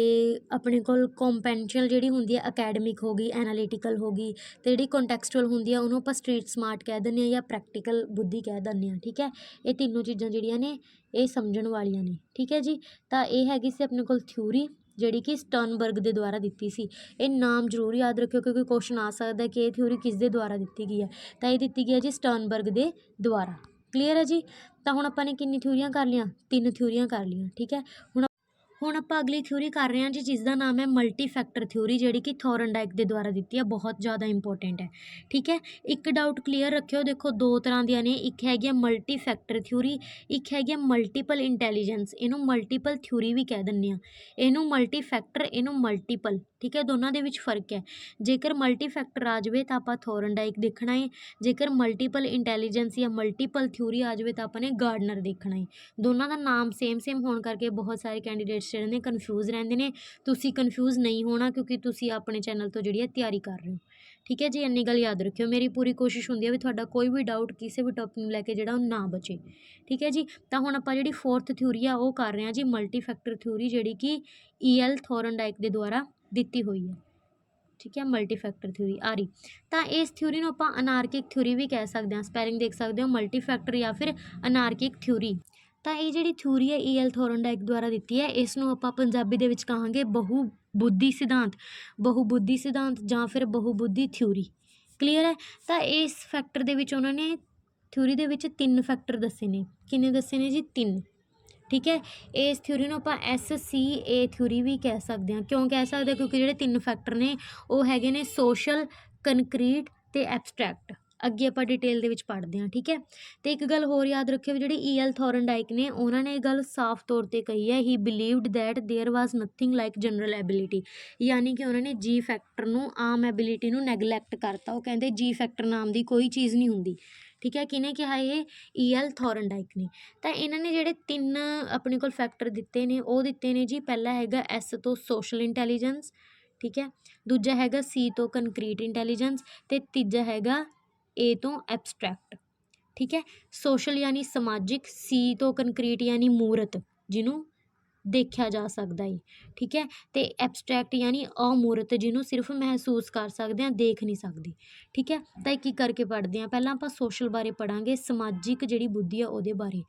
ਆਪਣੇ ਕੋਲ ਕੰਪੈਂਸ਼ੀਅਲ ਜਿਹੜੀ ਹੁੰਦੀ ਹੈ, ਅਕੈਡਮਿਕ ਹੋ ਗਈ, ਐਨਾਲਿਟੀਕਲ ਹੋ ਗਈ, ਅਤੇ ਜਿਹੜੀ ਕੰਟੈਕਸਚੁਅਲ ਹੁੰਦੀ ਆ ਉਹਨੂੰ ਆਪਾਂ ਸਟਰੀਟ ਸਮਾਰਟ ਕਹਿ ਦਿੰਦੇ ਹਾਂ ਜਾਂ ਪ੍ਰੈਕਟੀਕਲ ਬੁੱਧੀ ਕਹਿ ਦਿੰਦੇ ਹਾਂ। ਠੀਕ ਹੈ, ਇਹ ਤਿੰਨੋਂ ਚੀਜ਼ਾਂ ਜਿਹੜੀਆਂ ਨੇ ਇਹ ਸਮਝਣ ਵਾਲੀਆਂ ਨੇ। ਠੀਕ ਹੈ ਜੀ, ਤਾਂ ਇਹ ਹੈਗੀ ਸੀ ਆਪਣੇ ਕੋਲ ਥਿਊਰੀ, ਜਿਹੜੀ ਕਿ ਸਟਰਨਬਰਗ ਦੇ ਦੁਆਰਾ ਦਿੱਤੀ ਸੀ। ਇਹ ਨਾਮ ਜ਼ਰੂਰ ਯਾਦ ਰੱਖਿਓ ਕਿਉਂਕਿ ਕੁਐਸਚਨ ਆ ਸਕਦਾ ਕਿ ਇਹ ਥਿਊਰੀ ਕਿਸ ਦੇ ਦੁਆਰਾ ਦਿੱਤੀ ਗਈ ਹੈ। ਤਾਂ ਇਹ ਦਿੱਤੀ ਗਈ ਹੈ ਜੀ ਸਟਰਨਬਰਗ ਦੇ ਦੁਆਰਾ। ਕਲੀਅਰ ਹੈ ਜੀ, ਤਾਂ ਹੁਣ ਆਪਾਂ ਨੇ ਕਿੰਨੀ ਥਿਊਰੀਆਂ ਕਰ ਲਈਆਂ? 3 ਥਿਊਰੀਆਂ ਕਰ ਲਈਆਂ। ਠੀਕ ਹੈ, ਹੁਣ ਆਪਾਂ ਅਗਲੀ ਥਿਊਰੀ ਕਰ ਰਹੇ ਹਾਂ ਜੀ, ਜਿਸ ਦਾ ਨਾਮ ਹੈ ਮਲਟੀ ਫੈਕਟਰ ਥਿਊਰੀ, ਜਿਹੜੀ ਕਿ ਥੋਰਨਡਾਈਕ ਦੇ ਦੁਆਰਾ ਦਿੱਤੀ ਹੈ, ਬਹੁਤ ਜ਼ਿਆਦਾ ਇੰਪੋਰਟੈਂਟ ਹੈ। ਠੀਕ ਹੈ, ਇੱਕ ਡਾਊਟ ਕਲੀਅਰ ਰੱਖਿਓ, ਦੇਖੋ 2 ਤਰ੍ਹਾਂ ਦੀਆਂ ਨੇ, ਇੱਕ ਹੈਗੀ ਆ ਮਲਟੀ ਫੈਕਟਰ ਥਿਊਰੀ, ਇੱਕ ਹੈਗੀ ਆ ਮਲਟੀਪਲ ਇੰਟੈਲੀਜੈਂਸ। ਇਹਨੂੰ ਮਲਟੀਪਲ ਥਿਊਰੀ ਵੀ ਕਹਿ ਦਿੰਦੇ ਹਾਂ, ਇਹਨੂੰ ਮਲਟੀ ਫੈਕਟਰ, ਇਹਨੂੰ ਮਲਟੀਪਲ। ਠੀਕ ਹੈ, ਦੋਨਾਂ ਦੇ ਵਿੱਚ ਫ਼ਰਕ ਹੈ। ਜੇਕਰ ਮਲਟੀ ਫੈਕਟਰ ਆ ਜਾਵੇ ਤਾਂ ਆਪਾਂ ਥੋਰਨਡਾਈਕ ਦੇਖਣਾ ਹੈ, ਜੇਕਰ ਮਲਟੀਪਲ ਇੰਟੈਲੀਜੈਂਸ ਜਾਂ ਮਲਟੀਪਲ ਥਿਊਰੀ ਆ ਜਾਵੇ ਤਾਂ ਆਪਾਂ ਨੇ ਗਾਰਡਨਰ ਦੇਖਣਾ ਹੈ। ਦੋਨਾਂ ਦਾ ਨਾਮ ਸੇਮ ਹੋਣ ਕਰਕੇ ਬਹੁਤ ਸਾਰੇ ਕੈਂਡੀਡੇਟਸ ਜਿਹੜੇ ਨੇ ਕਨਫਿਊਜ਼ ਰਹਿੰਦੇ ਨੇ। ਤੁਸੀਂ ਕਨਫਿਊਜ਼ ਨਹੀਂ ਹੋਣਾ ਕਿਉਂਕਿ ਤੁਸੀਂ ਆਪਣੇ ਚੈਨਲ ਤੋਂ ਜਿਹੜੀ ਹੈ ਤਿਆਰੀ ਕਰ ਰਹੇ ਹੋ। ठीक है जी, इन्नी गल याद रखियो। मेरी पूरी कोशिश होंदी है भी तुहाडा कोई भी डाउट किसी भी टॉपिक नूं लैके जिहड़ा ना बचे। ठीक है जी, तां हुण आपां जिहड़ी फोर्थ थ्योरी आ वो कर रहे हां जी, मल्टी फैक्टर थ्योरी, जिहड़ी कि E.L. थॉर्नडाइक दे द्वारा दित्ती होई है। ठीक है, मल्टी फैक्टर थ्योरी आ रही। ਤਾਂ ਇਸ ਥਿਊਰੀ ਨੂੰ ਆਪਾਂ ਅਨਾਰਕਿਕ ਥਿਊਰੀ ਵੀ ਕਹਿ ਸਕਦੇ ਹਾਂ। ਸਪੈਲਿੰਗ ਦੇਖ ਸਕਦੇ ਹੋ, ਮਲਟੀ ਫੈਕਟਰ ਜਾਂ ਫਿਰ ਅਨਾਰਕਿਕ ਥਿਊਰੀ। ਤਾਂ ਇਹ ਜਿਹੜੀ ਥਿਊਰੀ ਹੈ E.L. ਥੋਰਨਡਾਈਕ ਦੁਆਰਾ ਦਿੱਤੀ ਹੈ, ਇਸ ਨੂੰ ਆਪਾਂ ਪੰਜਾਬੀ ਦੇ ਵਿੱਚ ਕਹਾਂਗੇ ਬਹੁਬੁੱਧੀ ਸਿਧਾਂਤ, ਬਹੁਬੁੱਧੀ ਸਿਧਾਂਤ ਜਾਂ ਫਿਰ ਬਹੁਬੁੱਧੀ ਥਿਊਰੀ। ਕਲੀਅਰ ਹੈ। ਤਾਂ ਇਸ ਫੈਕਟਰ ਦੇ ਵਿੱਚ ਉਹਨਾਂ ਨੇ ਥਿਊਰੀ ਦੇ ਵਿੱਚ 3 ਫੈਕਟਰ ਦੱਸੇ ਨੇ। ਕਿੰਨੇ ਦੱਸੇ ਨੇ ਜੀ? 3। ਠੀਕ ਹੈ, ਇਸ ਥਿਊਰੀ ਨੂੰ ਆਪਾਂ SCA ਥਿਊਰੀ ਵੀ ਕਹਿ ਸਕਦੇ ਹਾਂ। ਕਿਉਂ ਕਹਿ ਸਕਦੇ ਹਾਂ? ਕਿਉਂਕਿ ਜਿਹੜੇ 3 ਫੈਕਟਰ ਨੇ ਉਹ ਹੈਗੇ ਨੇ ਸੋਸ਼ਲ, ਕੰਕਰੀਟ ਅਤੇ ਐਬਸਟਰੈਕਟ। ਅੱਗੇ ਆਪਾਂ ਡਿਟੇਲ ਦੇ ਵਿੱਚ ਪੜ੍ਹਦੇ ਹਾਂ। ਠੀਕ ਹੈ, ਅਤੇ ਇੱਕ ਗੱਲ ਹੋਰ ਯਾਦ ਰੱਖਿਓ, ਜਿਹੜੇ E.L. ਥੋਰਨਡਾਈਕ ਨੇ ਉਹਨਾਂ ਨੇ ਇਹ ਗੱਲ ਸਾਫ਼ ਤੌਰ 'ਤੇ ਕਹੀ ਹੈ, he believed that there was nothing like general ability. ਯਾਨੀ ਕਿ ਉਹਨਾਂ ਨੇ ਜੀ ਫੈਕਟਰ ਨੂੰ, ਆਮ ਐਬਿਲਿਟੀ ਨੂੰ ਨੈਗਲੈਕਟ ਕਰਤਾ। ਉਹ ਕਹਿੰਦੇ ਜੀ ਫੈਕਟਰ ਨਾਮ ਦੀ ਕੋਈ ਚੀਜ਼ ਨਹੀਂ ਹੁੰਦੀ। ਠੀਕ ਹੈ, ਕਿਹਨੇ ਕਿਹਾ? ਇਹ E.L. ਥੋਰਨਡਾਈਕ ਨੇ। ਤਾਂ ਇਹਨਾਂ ਨੇ ਜਿਹੜੇ 3 ਆਪਣੇ ਕੋਲ ਫੈਕਟਰ ਦਿੱਤੇ ਨੇ ਉਹ ਦਿੱਤੇ ਨੇ ਜੀ, ਪਹਿਲਾ ਹੈਗਾ S ਤੋਂ ਸੋਸ਼ਲ ਇੰਟੈਲੀਜੈਂਸ। ਠੀਕ ਹੈ, ਦੂਜਾ ਹੈਗਾ C ਤੋਂ ਕੰਕਰੀਟ ਇੰਟੈਲੀਜੈਂਸ ਅਤੇ ਤੀਜਾ ਹੈਗਾ A ਤੋਂ ਐਬਸਟਰੈਕਟ। ਠੀਕ ਹੈ, ਸੋਸ਼ਲ ਯਾਨੀ ਸਮਾਜਿਕ, C ਤੋਂ ਕੰਕਰੀਟ ਯਾਨੀ ਮੂਰਤ, ਜਿਹਨੂੰ ਦੇਖਿਆ ਜਾ ਸਕਦਾ ਹੈ। ਠੀਕ ਹੈ, ਅਤੇ ਐਬਸਟਰੈਕਟ ਯਾਨੀ ਅਮੂਰਤ, ਜਿਹਨੂੰ ਸਿਰਫ ਮਹਿਸੂਸ ਕਰ ਸਕਦੇ ਹਾਂ, ਦੇਖ ਨਹੀਂ ਸਕਦੇ। ਠੀਕ ਹੈ, ਤਾਂ ਇੱਕ ਇੱਕ ਕਰਕੇ ਪੜ੍ਹਦੇ ਹਾਂ। ਪਹਿਲਾਂ ਆਪਾਂ ਸੋਸ਼ਲ ਬਾਰੇ ਪੜ੍ਹਾਂਗੇ, ਸਮਾਜਿਕ ਜਿਹੜੀ ਬੁੱਧੀ ਆ ਉਹਦੇ ਬਾਰੇ।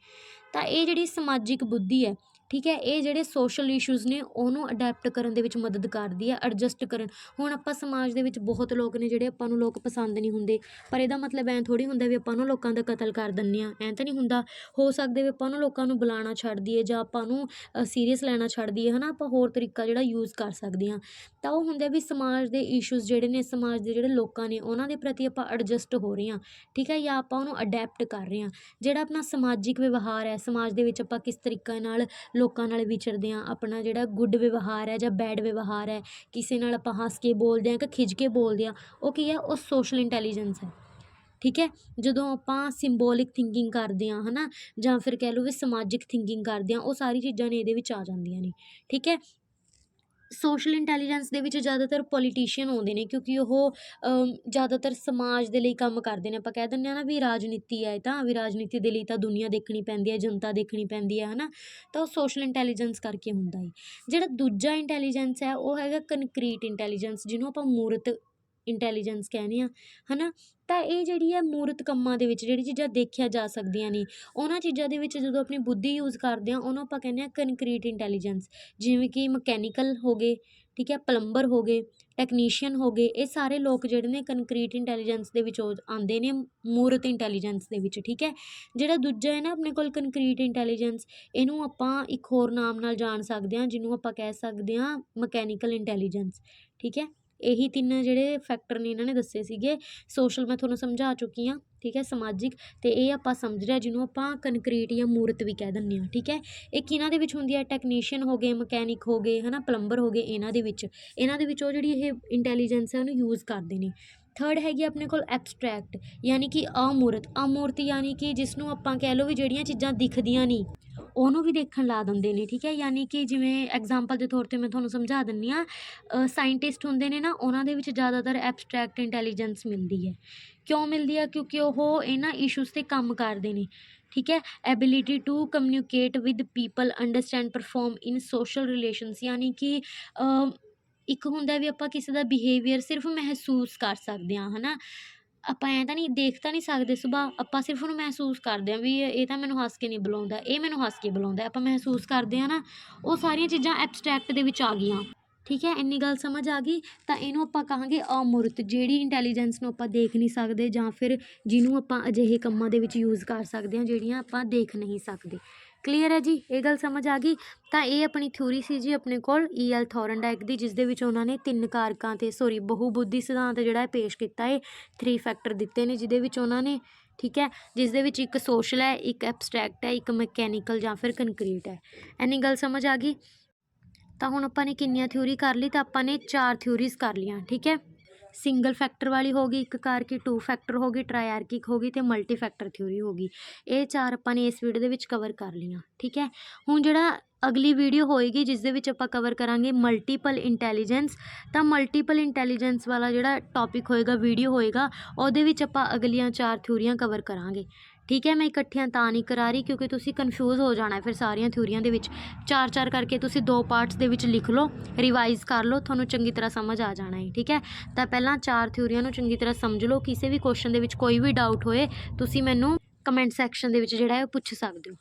ਤਾਂ ਇਹ ਜਿਹੜੀ ਸਮਾਜਿਕ ਬੁੱਧੀ ਹੈ, ਠੀਕ ਹੈ, ਇਹ ਜਿਹੜੇ ਸੋਸ਼ਲ ਇਸ਼ੂਜ਼ ਨੇ ਉਹਨੂੰ ਅਡੈਪਟ ਕਰਨ ਦੇ ਵਿੱਚ ਮਦਦ ਕਰਦੀ ਹੈ, ਐਡਜਸਟ ਕਰਨ। ਹੁਣ ਆਪਾਂ ਸਮਾਜ ਦੇ ਵਿੱਚ ਬਹੁਤ ਲੋਕ ਨੇ ਜਿਹੜੇ ਆਪਾਂ ਨੂੰ ਲੋਕ ਪਸੰਦ ਨਹੀਂ ਹੁੰਦੇ, ਪਰ ਇਹਦਾ ਮਤਲਬ ਐਂ ਥੋੜ੍ਹੀ ਹੁੰਦਾ ਵੀ ਆਪਾਂ ਨੂੰ ਲੋਕਾਂ ਦਾ ਕਤਲ ਕਰ ਦਿੰਦੇ ਹਾਂ, ਐਂ ਤਾਂ ਨਹੀਂ ਹੁੰਦਾ। ਹੋ ਸਕਦਾ ਵੀ ਆਪਾਂ ਨੂੰ ਲੋਕਾਂ ਨੂੰ ਬੁਲਾਉਣਾ ਛੱਡ ਦਈਏ ਜਾਂ ਆਪਾਂ ਨੂੰ ਸੀਰੀਅਸ ਲੈਣਾ ਛੱਡ ਦਈਏ, ਹੈ ਨਾ, ਆਪਾਂ ਹੋਰ ਤਰੀਕਾ ਜਿਹੜਾ ਯੂਜ਼ ਕਰ ਸਕਦੇ ਹਾਂ। ਤਾਂ ਉਹ ਹੁੰਦਾ ਵੀ ਸਮਾਜ ਦੇ ਇਸ਼ੂਜ਼ ਜਿਹੜੇ ਨੇ, ਸਮਾਜ ਦੇ ਜਿਹੜੇ ਲੋਕਾਂ ਨੇ ਉਹਨਾਂ ਦੇ ਪ੍ਰਤੀ ਆਪਾਂ ਐਡਜਸਟ ਹੋ ਰਹੇ ਹਾਂ। ਠੀਕ ਹੈ, ਜਾਂ ਆਪਾਂ ਉਹਨੂੰ ਅਡੈਪਟ ਕਰ ਰਹੇ ਹਾਂ। ਜਿਹੜਾ ਆਪਣਾ ਸਮਾਜਿਕ ਵਿਵਹਾਰ ਹੈ, ਸਮਾਜ ਦੇ ਵਿੱਚ ਆਪਾਂ ਕਿਸ ਤਰੀਕੇ ਨਾਲ ਲੋਕਾਂ ਨਾਲ ਵਿਚਰਦੇ ਹਾਂ, ਆਪਣਾ ਜਿਹੜਾ ਗੁੱਡ ਵਿਵਹਾਰ ਹੈ ਜਾਂ ਬੈਡ ਵਿਵਹਾਰ ਹੈ, ਕਿਸੇ ਨਾਲ ਆਪਾਂ ਹੱਸ ਕੇ ਬੋਲਦੇ ਹਾਂ ਕਿ ਖਿਝ ਕੇ ਬੋਲਦੇ ਹਾਂ, ਉਹ ਕੀ ਹੈ? ਉਹ ਸੋਸ਼ਲ ਇੰਟੈਲੀਜੈਂਸ ਹੈ। ਠੀਕ ਹੈ, ਜਦੋਂ ਆਪਾਂ ਸਿੰਬੋਲਿਕ ਥਿੰਕਿੰਗ ਕਰਦੇ ਹਾਂ, ਹੈ ਨਾ, ਜਾਂ ਫਿਰ ਕਹਿ ਲਓ ਵੀ ਸਮਾਜਿਕ ਥਿੰਕਿੰਗ ਕਰਦੇ ਹਾਂ, ਉਹ ਸਾਰੀ ਚੀਜ਼ਾਂ ਨੇ ਇਹਦੇ ਵਿੱਚ ਆ ਜਾਂਦੀਆਂ ਨੇ। ਠੀਕ ਹੈ, ਸੋਸ਼ਲ ਇੰਟੈਲੀਜੈਂਸ ਦੇ ਵਿੱਚ ਜ਼ਿਆਦਾਤਰ ਪੋਲੀਟੀਸ਼ੀਅਨ ਆਉਂਦੇ ਨੇ, ਕਿਉਂਕਿ ਉਹ ਜ਼ਿਆਦਾਤਰ ਸਮਾਜ ਦੇ ਲਈ ਕੰਮ ਕਰਦੇ ਨੇ। ਆਪਾਂ ਕਹਿ ਦਿੰਦੇ ਹਾਂ ਨਾ ਵੀ ਰਾਜਨੀਤੀ ਹੈ, ਤਾਂ ਵੀ ਰਾਜਨੀਤੀ ਦੇ ਲਈ ਤਾਂ ਦੁਨੀਆ ਦੇਖਣੀ ਪੈਂਦੀ ਹੈ, ਜਨਤਾ ਦੇਖਣੀ ਪੈਂਦੀ ਹੈ ਨਾ, ਤਾਂ ਉਹ ਸੋਸ਼ਲ ਇੰਟੈਲੀਜੈਂਸ ਕਰਕੇ ਹੁੰਦਾ ਹੈ। ਜਿਹੜਾ ਦੂਜਾ ਇੰਟੈਲੀਜੈਂਸ ਹੈ ਉਹ ਹੈਗਾ ਕੰਕਰੀਟ ਇੰਟੈਲੀਜੈਂਸ, ਜਿਹਨੂੰ ਆਪਾਂ ਮੂਰਤ ਇੰਟੈਲੀਜੈਂਸ ਕਹਿੰਦੇ ਹਾਂ, ਹੈ ਨਾ। ਤਾਂ ਇਹ ਜਿਹੜੀ ਹੈ ਮੂਰਤ ਕੰਮਾਂ ਦੇ ਵਿੱਚ ਜਿਹੜੀ ਚੀਜ਼ਾਂ ਦੇਖੀਆਂ ਜਾ ਸਕਦੀਆਂ ਨੇ, ਉਹਨਾਂ ਚੀਜ਼ਾਂ ਦੇ ਵਿੱਚ ਜਦੋਂ ਆਪਣੀ ਬੁੱਧੀ ਯੂਜ਼ ਕਰਦੇ ਹਾਂ, ਉਹਨੂੰ ਆਪਾਂ ਕਹਿੰਦੇ ਹਾਂ ਕੰਕਰੀਟ ਇੰਟੈਲੀਜੈਂਸ। ਜਿਵੇਂ ਕਿ ਮਕੈਨੀਕਲ ਹੋ ਗਏ, ਠੀਕ ਹੈ, ਪਲੰਬਰ ਹੋ ਗਏ, ਟੈਕਨੀਸ਼ੀਅਨ ਹੋ ਗਏ, ਇਹ ਸਾਰੇ ਲੋਕ ਜਿਹੜੇ ਨੇ ਕੰਕਰੀਟ ਇੰਟੈਲੀਜੈਂਸ ਦੇ ਵਿੱਚ ਆਉਂਦੇ ਨੇ, ਮੂਰਤ ਇੰਟੈਲੀਜੈਂਸ ਦੇ ਵਿੱਚ। ਠੀਕ ਹੈ, ਜਿਹੜਾ ਦੂਜਾ ਹੈ ਨਾ ਆਪਣੇ ਕੋਲ ਕੰਕਰੀਟ ਇੰਟੈਲੀਜੈਂਸ, ਇਹਨੂੰ ਆਪਾਂ ਇੱਕ ਹੋਰ ਨਾਮ ਨਾਲ ਜਾਣ ਸਕਦੇ ਹਾਂ, ਜਿਹਨੂੰ ਆਪਾਂ ਕਹਿ ਸਕਦੇ ਹਾਂ ਮਕੈਨੀਕਲ ਇੰਟੈਲੀਜੈਂਸ। ਠੀਕ ਹੈ, ਇਹੀ 3 ਜਿਹੜੇ ਫੈਕਟਰ ਨੇ ਇਹਨਾਂ ਨੇ ਦੱਸੇ ਸੀਗੇ। ਸੋਸ਼ਲ ਮੈਂ ਤੁਹਾਨੂੰ ਸਮਝਾ ਚੁੱਕੀ ਹਾਂ। ਠੀਕ ਹੈ, ਸਮਾਜਿਕ, ਅਤੇ ਇਹ ਆਪਾਂ ਸਮਝ ਰਹੇ ਜਿਹਨੂੰ ਆਪਾਂ ਕੰਕਰੀਟ ਜਾਂ ਮੂਰਤ ਵੀ ਕਹਿ ਦਿੰਦੇ ਹਾਂ। ਠੀਕ ਹੈ, ਇਹ ਕਿਹਨਾਂ ਦੇ ਵਿੱਚ ਹੁੰਦੀ ਹੈ? ਟੈਕਨੀਸ਼ੀਅਨ ਹੋ ਗਏ, ਮਕੈਨਿਕ ਹੋ ਗਏ, ਹੈ ਨਾ, ਪਲੰਬਰ ਹੋ ਗਏ, ਇਹਨਾਂ ਦੇ ਵਿੱਚ ਉਹ ਜਿਹੜੀ ਇਹ ਇੰਟੈਲੀਜੈਂਸ ਹੈ ਉਹਨੂੰ ਯੂਜ਼ ਕਰਦੇ ਨੇ। ਥਰਡ ਹੈਗੀ ਆਪਣੇ ਕੋਲ ਐਬਸਟਰੈਕਟ, ਯਾਨੀ ਕਿ ਅਮੂਰਤ ਯਾਨੀ ਕਿ ਜਿਸ ਨੂੰ ਆਪਾਂ ਕਹਿ ਲਓ ਵੀ ਜਿਹੜੀਆਂ ਚੀਜ਼ਾਂ ਦਿਖਦੀਆਂ ਨਹੀਂ ਉਹਨੂੰ ਵੀ ਦੇਖਣ ਲਾ ਦਿੰਦੇ ਨੇ। ਠੀਕ ਹੈ, ਯਾਨੀ ਕਿ ਜਿਵੇਂ ਐਗਜ਼ਾਮਪਲ ਦੇ ਤੌਰ 'ਤੇ ਮੈਂ ਤੁਹਾਨੂੰ ਸਮਝਾ ਦਿੰਦੀ ਹਾਂ, ਸਾਇੰਟਿਸਟ ਹੁੰਦੇ ਨੇ ਨਾ, ਉਹਨਾਂ ਦੇ ਵਿੱਚ ਜ਼ਿਆਦਾਤਰ ਐਬਸਟਰੈਕਟ ਇੰਟੈਲੀਜੈਂਸ ਮਿਲਦੀ ਹੈ। ਕਿਉਂ ਮਿਲਦੀ ਹੈ? ਕਿਉਂਕਿ ਉਹ ਇਹਨਾਂ ਇਸ਼ੂਜ਼ 'ਤੇ ਕੰਮ ਕਰਦੇ ਨੇ। ਠੀਕ ਹੈ, ability to communicate with people, understand, perform in social relations, ਯਾਨੀ ਕਿ ਇੱਕ ਹੁੰਦਾ ਵੀ ਆਪਾਂ ਕਿਸੇ ਦਾ ਬਿਹੇਵੀਅਰ ਸਿਰਫ ਮਹਿਸੂਸ ਕਰ ਸਕਦੇ ਹਾਂ, ਹੈ ਨਾ। ਆਪਾਂ ਐਂ ਤਾਂ ਨਹੀਂ ਦੇਖ ਤਾਂ ਨਹੀਂ ਸਕਦੇ ਸੁਭਾਅ, ਆਪਾਂ ਸਿਰਫ ਉਹਨੂੰ ਮਹਿਸੂਸ ਕਰਦੇ ਹਾਂ ਵੀ ਇਹ ਤਾਂ ਮੈਨੂੰ ਹੱਸ ਕੇ ਨਹੀਂ ਬੁਲਾਉਂਦਾ, ਇਹ ਮੈਨੂੰ ਹੱਸ ਕੇ ਬੁਲਾਉਂਦਾ, ਆਪਾਂ ਮਹਿਸੂਸ ਕਰਦੇ ਹਾਂ ਨਾ। ਉਹ ਸਾਰੀਆਂ ਚੀਜ਼ਾਂ ਐਬਸਟਰੈਕਟ ਦੇ ਵਿੱਚ ਆ ਗਈਆਂ। ਠੀਕ ਹੈ, ਇੰਨੀ ਗੱਲ ਸਮਝ ਆ ਗਈ। ਤਾਂ ਇਹਨੂੰ ਆਪਾਂ ਕਹਾਂਗੇ ਅਮੂਰਤ, ਜਿਹੜੀ ਇੰਟੈਲੀਜੈਂਸ ਨੂੰ ਆਪਾਂ ਦੇਖ ਨਹੀਂ ਸਕਦੇ, ਜਾਂ ਫਿਰ ਜਿਹਨੂੰ ਆਪਾਂ ਅਜਿਹੇ ਕੰਮਾਂ ਦੇ ਵਿੱਚ ਯੂਜ਼ ਕਰ ਸਕਦੇ ਹਾਂ ਜਿਹੜੀਆਂ ਆਪਾਂ ਦੇਖ ਨਹੀਂ ਸਕਦੇ। ਕਲੀਅਰ ਹੈ ਜੀ, ਇਹ ਗੱਲ ਸਮਝ ਆ ਗਈ। ਤਾਂ ਇਹ ਆਪਣੀ ਥਿਊਰੀ ਸੀ ਜੀ ਆਪਣੇ ਕੋਲ E.L. ਥੋਰਨਡਾਈਕ ਦੀ, ਜਿਸ ਦੇ ਵਿੱਚ ਉਹਨਾਂ ਨੇ 3 ਕਾਰਕਾਂ 'ਤੇ ਬਹੁਬੁੱਧੀ ਸਿਧਾਂਤ ਜਿਹੜਾ ਹੈ ਪੇਸ਼ ਕੀਤਾ ਹੈ। 3 ਫੈਕਟਰ ਦਿੱਤੇ ਨੇ ਜਿਹਦੇ ਵਿੱਚ ਉਹਨਾਂ ਨੇ, ਠੀਕ ਹੈ, ਜਿਸ ਦੇ ਵਿੱਚ ਇੱਕ ਸੋਸ਼ਲ ਹੈ, ਇੱਕ ਐਬਸਟਰੈਕਟ ਹੈ, ਇੱਕ ਮਕੈਨੀਕਲ ਜਾਂ ਫਿਰ ਕੰਕਰੀਟ ਹੈ। ਇੰਨੀ ਗੱਲ ਸਮਝ ਆ ਗਈ। ਤਾਂ ਹੁਣ ਆਪਾਂ ਨੇ ਕਿੰਨੀਆਂ ਥਿਊਰੀ ਕਰ ਲਈ? ਤਾਂ ਆਪਾਂ ਨੇ 4 ਥਿਊਰੀਜ਼ ਕਰ ਲਈਆਂ। ਠੀਕ ਹੈ, ਸਿੰਗਲ ਫੈਕਟਰ ਵਾਲੀ ਹੋ ਗਈ ਇੱਕ ਕਰਕੇ, 2 ਫੈਕਟਰ ਹੋ ਗਈ, ਟਰਾਇਆਰਕਿਕ ਹੋ ਗਈ ਅਤੇ ਮਲਟੀ ਫੈਕਟਰ ਥਿਊਰੀ ਹੋ ਗਈ। ਇਹ 4 ਆਪਾਂ ਨੇ ਇਸ ਵੀਡੀਓ ਦੇ ਵਿੱਚ ਕਵਰ ਕਰ ਲਈਆਂ। ਠੀਕ ਹੈ, ਹੁਣ ਜਿਹੜਾ ਅਗਲੀ ਵੀਡੀਓ ਹੋਏਗੀ ਜਿਸ ਦੇ ਵਿੱਚ ਆਪਾਂ ਕਵਰ ਕਰਾਂਗੇ ਮਲਟੀਪਲ ਇੰਟੈਲੀਜੈਂਸ। ਤਾਂ ਮਲਟੀਪਲ ਇੰਟੈਲੀਜੈਂਸ ਵਾਲਾ ਜਿਹੜਾ ਟੌਪਿਕ ਹੋਏਗਾ, ਵੀਡੀਓ ਹੋਏਗਾ, ਉਹਦੇ ਵਿੱਚ ਆਪਾਂ ਅਗਲੀਆਂ 4 ਥਿਊਰੀਆਂ ਕਵਰ ਕਰਾਂਗੇ। ਠੀਕ ਹੈ, ਮੈਂ ਇਕੱਠੀਆਂ ਤਾਂ ਨਹੀਂ ਕਰਾ ਰਹੀ ਕਿਉਂਕਿ ਤੁਸੀਂ ਕਨਫਿਊਜ਼ ਹੋ ਜਾਣਾ ਫਿਰ ਸਾਰੀਆਂ ਥਿਊਰੀਆਂ ਦੇ ਵਿੱਚ। 4-4 ਕਰਕੇ ਤੁਸੀਂ 2 ਪਾਰਟਸ ਦੇ ਵਿੱਚ ਲਿਖ ਲਓ, ਰਿਵਾਈਜ਼ ਕਰ ਲਓ, ਤੁਹਾਨੂੰ ਚੰਗੀ ਤਰ੍ਹਾਂ ਸਮਝ ਆ ਜਾਣਾ ਹੈ। ਠੀਕ ਹੈ, ਤਾਂ ਪਹਿਲਾਂ 4 ਥਿਊਰੀਆਂ ਨੂੰ ਚੰਗੀ ਤਰ੍ਹਾਂ ਸਮਝ ਲਓ। ਕਿਸੇ ਵੀ ਕੁਐਸਚਨ ਦੇ ਵਿੱਚ ਕੋਈ ਵੀ ਡਾਊਟ ਹੋਏ ਤੁਸੀਂ ਮੈਨੂੰ ਕਮੈਂਟ ਸੈਕਸ਼ਨ ਦੇ ਵਿੱਚ ਜਿਹੜਾ ਹੈ ਉਹ ਪੁੱਛ ਸਕਦੇ ਹੋ।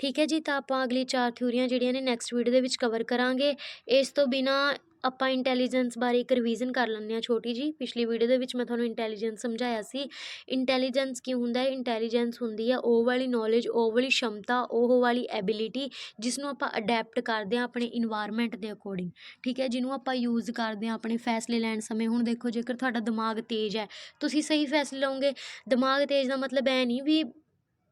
ਠੀਕ ਹੈ ਜੀ, ਤਾਂ ਆਪਾਂ ਅਗਲੀ 4 ਥਿਊਰੀਆਂ ਜਿਹੜੀਆਂ ਨੇ ਨੈਕਸਟ ਵੀਡੀਓ ਦੇ ਵਿੱਚ ਕਵਰ ਕਰਾਂਗੇ। ਇਸ ਤੋਂ ਬਿਨਾਂ ਆਪਾਂ ਇੰਟੈਲੀਜੈਂਸ ਬਾਰੇ ਇੱਕ ਰਿਵੀਜ਼ਨ ਕਰ ਲੈਂਦੇ ਹਾਂ ਛੋਟੀ ਜੀ। ਪਿਛਲੀ ਵੀਡੀਓ ਦੇ ਵਿੱਚ ਮੈਂ ਤੁਹਾਨੂੰ ਇੰਟੈਲੀਜੈਂਸ ਸਮਝਾਇਆ ਸੀ। ਇੰਟੈਲੀਜੈਂਸ ਕੀ ਹੁੰਦਾ ਹੈ? ਇੰਟੈਲੀਜੈਂਸ ਹੁੰਦੀ ਹੈ ਉਹ ਵਾਲੀ ਨੌਲੇਜ, ਉਹ ਵਾਲੀ ਸ਼ਮਤਾ, ਉਹ ਵਾਲੀ ਐਬਿਲਿਟੀ ਜਿਸ ਨੂੰ ਆਪਾਂ ਅਡੈਪਟ ਕਰਦੇ ਹਾਂ ਆਪਣੇ ਇਨਵਾਇਰਮੈਂਟ ਦੇ ਅਕੋਰਡਿੰਗ। ਠੀਕ ਹੈ, ਜਿਹਨੂੰ ਆਪਾਂ ਯੂਜ਼ ਕਰਦੇ ਹਾਂ ਆਪਣੇ ਫੈਸਲੇ ਲੈਣ ਸਮੇਂ। ਹੁਣ ਦੇਖੋ, ਜੇਕਰ ਤੁਹਾਡਾ ਦਿਮਾਗ ਤੇਜ਼ ਹੈ ਤੁਸੀਂ ਸਹੀ ਫੈਸਲੇ ਲਓਗੇ। ਦਿਮਾਗ ਤੇਜ਼ ਦਾ ਮਤਲਬ ਇਹ ਨਹੀਂ ਵੀ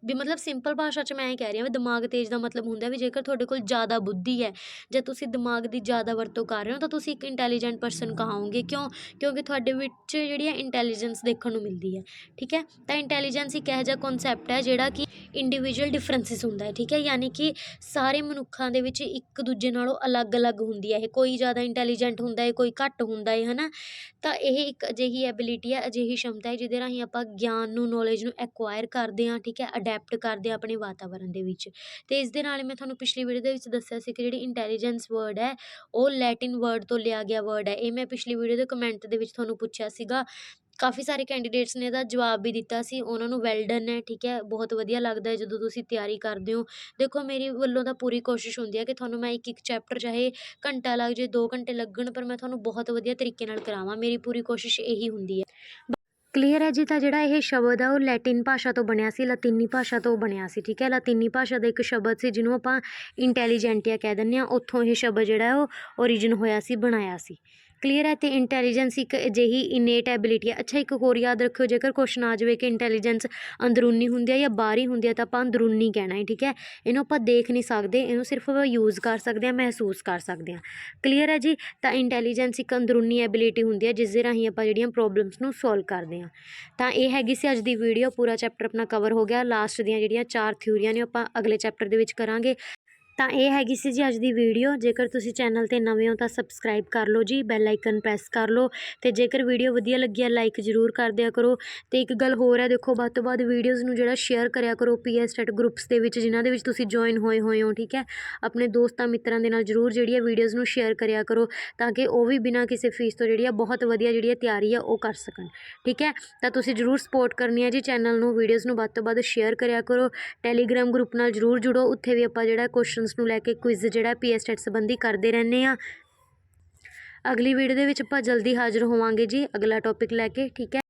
ਮਤਲਬ ਸਿੰਪਲ ਭਾਸ਼ਾ 'ਚ ਮੈਂ ਇਹ ਕਹਿ ਰਹੀ ਹਾਂ ਵੀ ਦਿਮਾਗ ਤੇਜ਼ ਦਾ ਮਤਲਬ ਹੁੰਦਾ ਵੀ ਜੇਕਰ ਤੁਹਾਡੇ ਕੋਲ ਜ਼ਿਆਦਾ ਬੁੱਧੀ ਹੈ ਜਾਂ ਤੁਸੀਂ ਦਿਮਾਗ ਦੀ ਜ਼ਿਆਦਾ ਵਰਤੋਂ ਕਰ ਰਹੇ ਹੋ ਤਾਂ ਤੁਸੀਂ ਇੱਕ ਇੰਟੈਲੀਜੈਂਟ ਪਰਸਨ ਕਹਾਓਗੇ। ਕਿਉਂਕਿ ਤੁਹਾਡੇ ਵਿੱਚ ਜਿਹੜੀ ਹੈ ਇੰਟੈਲੀਜੈਂਸ ਦੇਖਣ ਨੂੰ ਮਿਲਦੀ ਹੈ। ਠੀਕ ਹੈ, ਤਾਂ ਇੰਟੈਲੀਜੈਂਸ ਇੱਕ ਇਹੋ ਜਿਹਾ ਕਨਸੈਪਟ ਹੈ ਜਿਹੜਾ ਕਿ ਇੰਡੀਵਿਜੂਅਲ ਡਿਫਰੈਂਸਿਸ ਹੁੰਦਾ ਹੈ। ਠੀਕ ਹੈ, ਯਾਨੀ ਕਿ ਸਾਰੇ ਮਨੁੱਖਾਂ ਦੇ ਵਿੱਚ ਇੱਕ ਦੂਜੇ ਨਾਲੋਂ ਅਲੱਗ-ਅਲੱਗ ਹੁੰਦੀ ਹੈ ਇਹ। ਕੋਈ ਜ਼ਿਆਦਾ ਇੰਟੈਲੀਜੈਂਟ ਹੁੰਦਾ ਹੈ, ਕੋਈ ਘੱਟ ਹੁੰਦਾ ਹੈ, ਹੈ ਨਾ। ਤਾਂ ਇਹ ਇੱਕ ਅਜਿਹੀ ਐਬਿਲਿਟੀ ਹੈ, ਅਜਿਹੀ ਸ਼ਮਤਾ ਹੈ ਜਿਹਦੇ ਰਾਹੀਂ ਆਪਾਂ ਗਿਆਨ ਨੂੰ, ਨੌਲੇਜ ਨੂੰ ਐਕਵਾਇਰ ਕਰਦੇ ਹਾਂ। ਠੀਕ ਹੈ, ਅਡੈਪਟ ਕਰਦੇ ਹਾਂ ਆਪਣੇ ਵਾਤਾਵਰਨ ਦੇ ਵਿੱਚ। ਅਤੇ ਇਸ ਦੇ ਨਾਲ ਮੈਂ ਤੁਹਾਨੂੰ ਪਿਛਲੀ ਵੀਡੀਓ ਦੇ ਵਿੱਚ ਦੱਸਿਆ ਸੀ ਕਿ ਜਿਹੜੀ ਇੰਟੈਲੀਜੈਂਸ ਵਰਡ ਹੈ ਉਹ ਲੈਟਿਨ ਵਰਡ ਤੋਂ ਲਿਆ ਗਿਆ ਵਰਡ ਹੈ। ਇਹ ਮੈਂ ਪਿਛਲੀ ਵੀਡੀਓ ਦੇ ਕਮੈਂਟ ਦੇ ਵਿੱਚ ਤੁਹਾਨੂੰ ਪੁੱਛਿਆ ਸੀਗਾ। ਕਾਫੀ ਸਾਰੇ ਕੈਂਡੀਡੇਟਸ ਨੇ ਇਹਦਾ ਜਵਾਬ ਵੀ ਦਿੱਤਾ ਸੀ, ਉਹਨਾਂ ਨੂੰ ਵੈਲ ਡਨ ਹੈ। ਠੀਕ ਹੈ, ਬਹੁਤ ਵਧੀਆ ਲੱਗਦਾ ਹੈ ਜਦੋਂ ਤੁਸੀਂ ਤਿਆਰੀ ਕਰਦੇ ਹੋ। ਦੇਖੋ, ਮੇਰੀ ਵੱਲੋਂ ਤਾਂ ਪੂਰੀ ਕੋਸ਼ਿਸ਼ ਹੁੰਦੀ ਹੈ ਕਿ ਤੁਹਾਨੂੰ ਮੈਂ ਇੱਕ ਚੈਪਟਰ ਚਾਹੇ ਘੰਟਾ ਲੱਗ ਜਾਏ, 2 ਘੰਟੇ ਲੱਗਣ, ਪਰ ਮੈਂ ਤੁਹਾਨੂੰ ਬਹੁਤ ਵਧੀਆ ਤਰੀਕੇ ਨਾਲ ਕਰਾਵਾਂ। ਮੇਰੀ ਪੂਰੀ ਕੋਸ਼ਿਸ਼ ਇਹੀ ਹੁੰਦੀ ਹੈ। ਕਲੀਅਰ ਹੈ ਜੀ। ਤਾਂ ਜਿਹੜਾ ਇਹ ਸ਼ਬਦ ਆ ਉਹ ਲੈਟਿਨ ਭਾਸ਼ਾ ਤੋਂ ਬਣਿਆ ਸੀ, ਲਾਤੀਨੀ ਭਾਸ਼ਾ ਤੋਂ ਬਣਿਆ ਸੀ। ਠੀਕ ਹੈ, ਲਾਤੀਨੀ ਭਾਸ਼ਾ ਦਾ ਇੱਕ ਸ਼ਬਦ ਸੀ ਜਿਹਨੂੰ ਆਪਾਂ ਇੰਟੈਲੀਜੈਂਟੀਆ ਕਹਿ ਦਿੰਦੇ ਹਾਂ। ਉੱਥੋਂ ਇਹ ਸ਼ਬਦ ਜਿਹੜਾ ਉਹ ਓਰੀਜਨ ਹੋਇਆ ਸੀ, ਬਣਾਇਆ ਸੀ। ਕਲੀਅਰ ਹੈ, ਅਤੇ ਇੰਟੈਲੀਜੈਂਸ ਇੱਕ ਅਜਿਹੀ ਇਨੇਟ ਐਬਿਲਿਟੀ ਹੈ। ਅੱਛਾ, ਇੱਕ ਹੋਰ ਯਾਦ ਰੱਖਿਓ, ਜੇਕਰ ਕੁਐਸਚਨ ਆ ਜਾਵੇ ਕਿ ਇੰਟੈਲੀਜੈਂਸ ਅੰਦਰੂਨੀ ਹੁੰਦੀ ਹੈ ਜਾਂ ਬਾਹਰੀ ਹੁੰਦੀ ਹੈ ਤਾਂ ਆਪਾਂ ਅੰਦਰੂਨੀ ਕਹਿਣਾ ਹੈ। ਠੀਕ ਹੈ, ਇਹਨੂੰ ਆਪਾਂ ਦੇਖ ਨਹੀਂ ਸਕਦੇ, ਇਹਨੂੰ ਸਿਰਫ ਯੂਜ਼ ਕਰ ਸਕਦੇ ਹਾਂ, ਮਹਿਸੂਸ ਕਰ ਸਕਦੇ ਹਾਂ। ਕਲੀਅਰ ਹੈ ਜੀ। ਤਾਂ ਇੰਟੈਲੀਜੈਂਸ ਇੱਕ ਅੰਦਰੂਨੀ ਐਬਿਲਿਟੀ ਹੁੰਦੀ ਹੈ ਜਿਸ ਦੇ ਰਾਹੀਂ ਆਪਾਂ ਜਿਹੜੀਆਂ ਪ੍ਰੋਬਲਮਸ ਨੂੰ ਸੋਲਵ ਕਰਦੇ ਹਾਂ। ਤਾਂ ਇਹ ਹੈਗੀ ਸੀ ਅੱਜ ਦੀ ਵੀਡੀਓ। ਪੂਰਾ ਚੈਪਟਰ ਆਪਣਾ ਕਵਰ ਹੋ ਗਿਆ। ਲਾਸਟ ਦੀਆਂ ਜਿਹੜੀਆਂ 4 ਥਿਊਰੀਆਂ ਨੇ ਆਪਾਂ ਅਗਲੇ ਚੈਪਟਰ ਦੇ ਵਿੱਚ ਕਰਾਂਗੇ। ਤਾਂ ਇਹ ਹੈਗੀ ਸੀ ਜੀ ਅੱਜ ਦੀ ਵੀਡੀਓ। ਜੇਕਰ ਤੁਸੀਂ ਚੈਨਲ 'ਤੇ ਨਵੇਂ ਹੋ ਤਾਂ ਸਬਸਕ੍ਰਾਈਬ ਕਰ ਲਓ ਜੀ, ਬੈਲ ਆਈਕਨ ਪ੍ਰੈਸ ਕਰ ਲਓ, ਅਤੇ ਜੇਕਰ ਵੀਡੀਓ ਵਧੀਆ ਲੱਗੀ ਆ ਲਾਈਕ ਜ਼ਰੂਰ ਕਰ ਦਿਆ ਕਰੋ। ਅਤੇ ਇੱਕ ਗੱਲ ਹੋਰ ਹੈ, ਦੇਖੋ, ਵੱਧ ਤੋਂ ਵੱਧ ਵੀਡੀਓਜ਼ ਨੂੰ ਜਿਹੜਾ ਸ਼ੇਅਰ ਕਰਿਆ ਕਰੋ PSTET ਗਰੁੱਪਸ ਦੇ ਵਿੱਚ ਜਿਨ੍ਹਾਂ ਦੇ ਵਿੱਚ ਤੁਸੀਂ ਜੁਆਇਨ ਹੋਏ ਹੋ। ਠੀਕ ਹੈ, ਆਪਣੇ ਦੋਸਤਾਂ ਮਿੱਤਰਾਂ ਦੇ ਨਾਲ ਜ਼ਰੂਰ ਜਿਹੜੀ ਹੈ ਵੀਡੀਓਜ਼ ਨੂੰ ਸ਼ੇਅਰ ਕਰਿਆ ਕਰੋ ਤਾਂ ਕਿ ਉਹ ਵੀ ਬਿਨਾਂ ਕਿਸੇ ਫੀਸ ਤੋਂ ਜਿਹੜੀ ਆ ਬਹੁਤ ਵਧੀਆ ਜਿਹੜੀ ਹੈ ਤਿਆਰੀ ਆ ਉਹ ਕਰ ਸਕਣ। ਠੀਕ ਹੈ, ਤਾਂ ਤੁਸੀਂ ਜ਼ਰੂਰ ਸਪੋਰਟ ਕਰਨੀ ਹੈ ਜੀ ਚੈਨਲ ਨੂੰ, ਵੀਡੀਓਜ਼ ਨੂੰ ਵੱਧ ਤੋਂ ਵੱਧ ਸ਼ੇਅਰ ਕਰਿਆ ਕਰੋ। ਟੈਲੀਗ੍ਰਾਮ ਗਰੁੱਪ ਨਾਲ ਜ਼ਰੂਰ ਜੁੜੋ, ਉੱਥੇ ਵੀ ਆਪਾਂ ਜਿਹੜਾ ਕੁਐਸਚਨਸ ਨੂੰ ਲੈ ਕੇ ਕੁਇਜ਼ ਜਿਹੜਾ PSTET ਸੰਬੰਧੀ ਕਰਦੇ ਰਹਿੰਦੇ ਹਾਂ। ਅਗਲੀ ਵੀਡੀਓ ਦੇ ਵਿੱਚ ਆਪਾਂ ਜਲਦੀ ਹਾਜ਼ਰ ਹੋਵਾਂਗੇ ਜੀ ਅਗਲਾ ਟੌਪਿਕ ਲੈ ਕੇ। ਠੀਕ ਹੈ।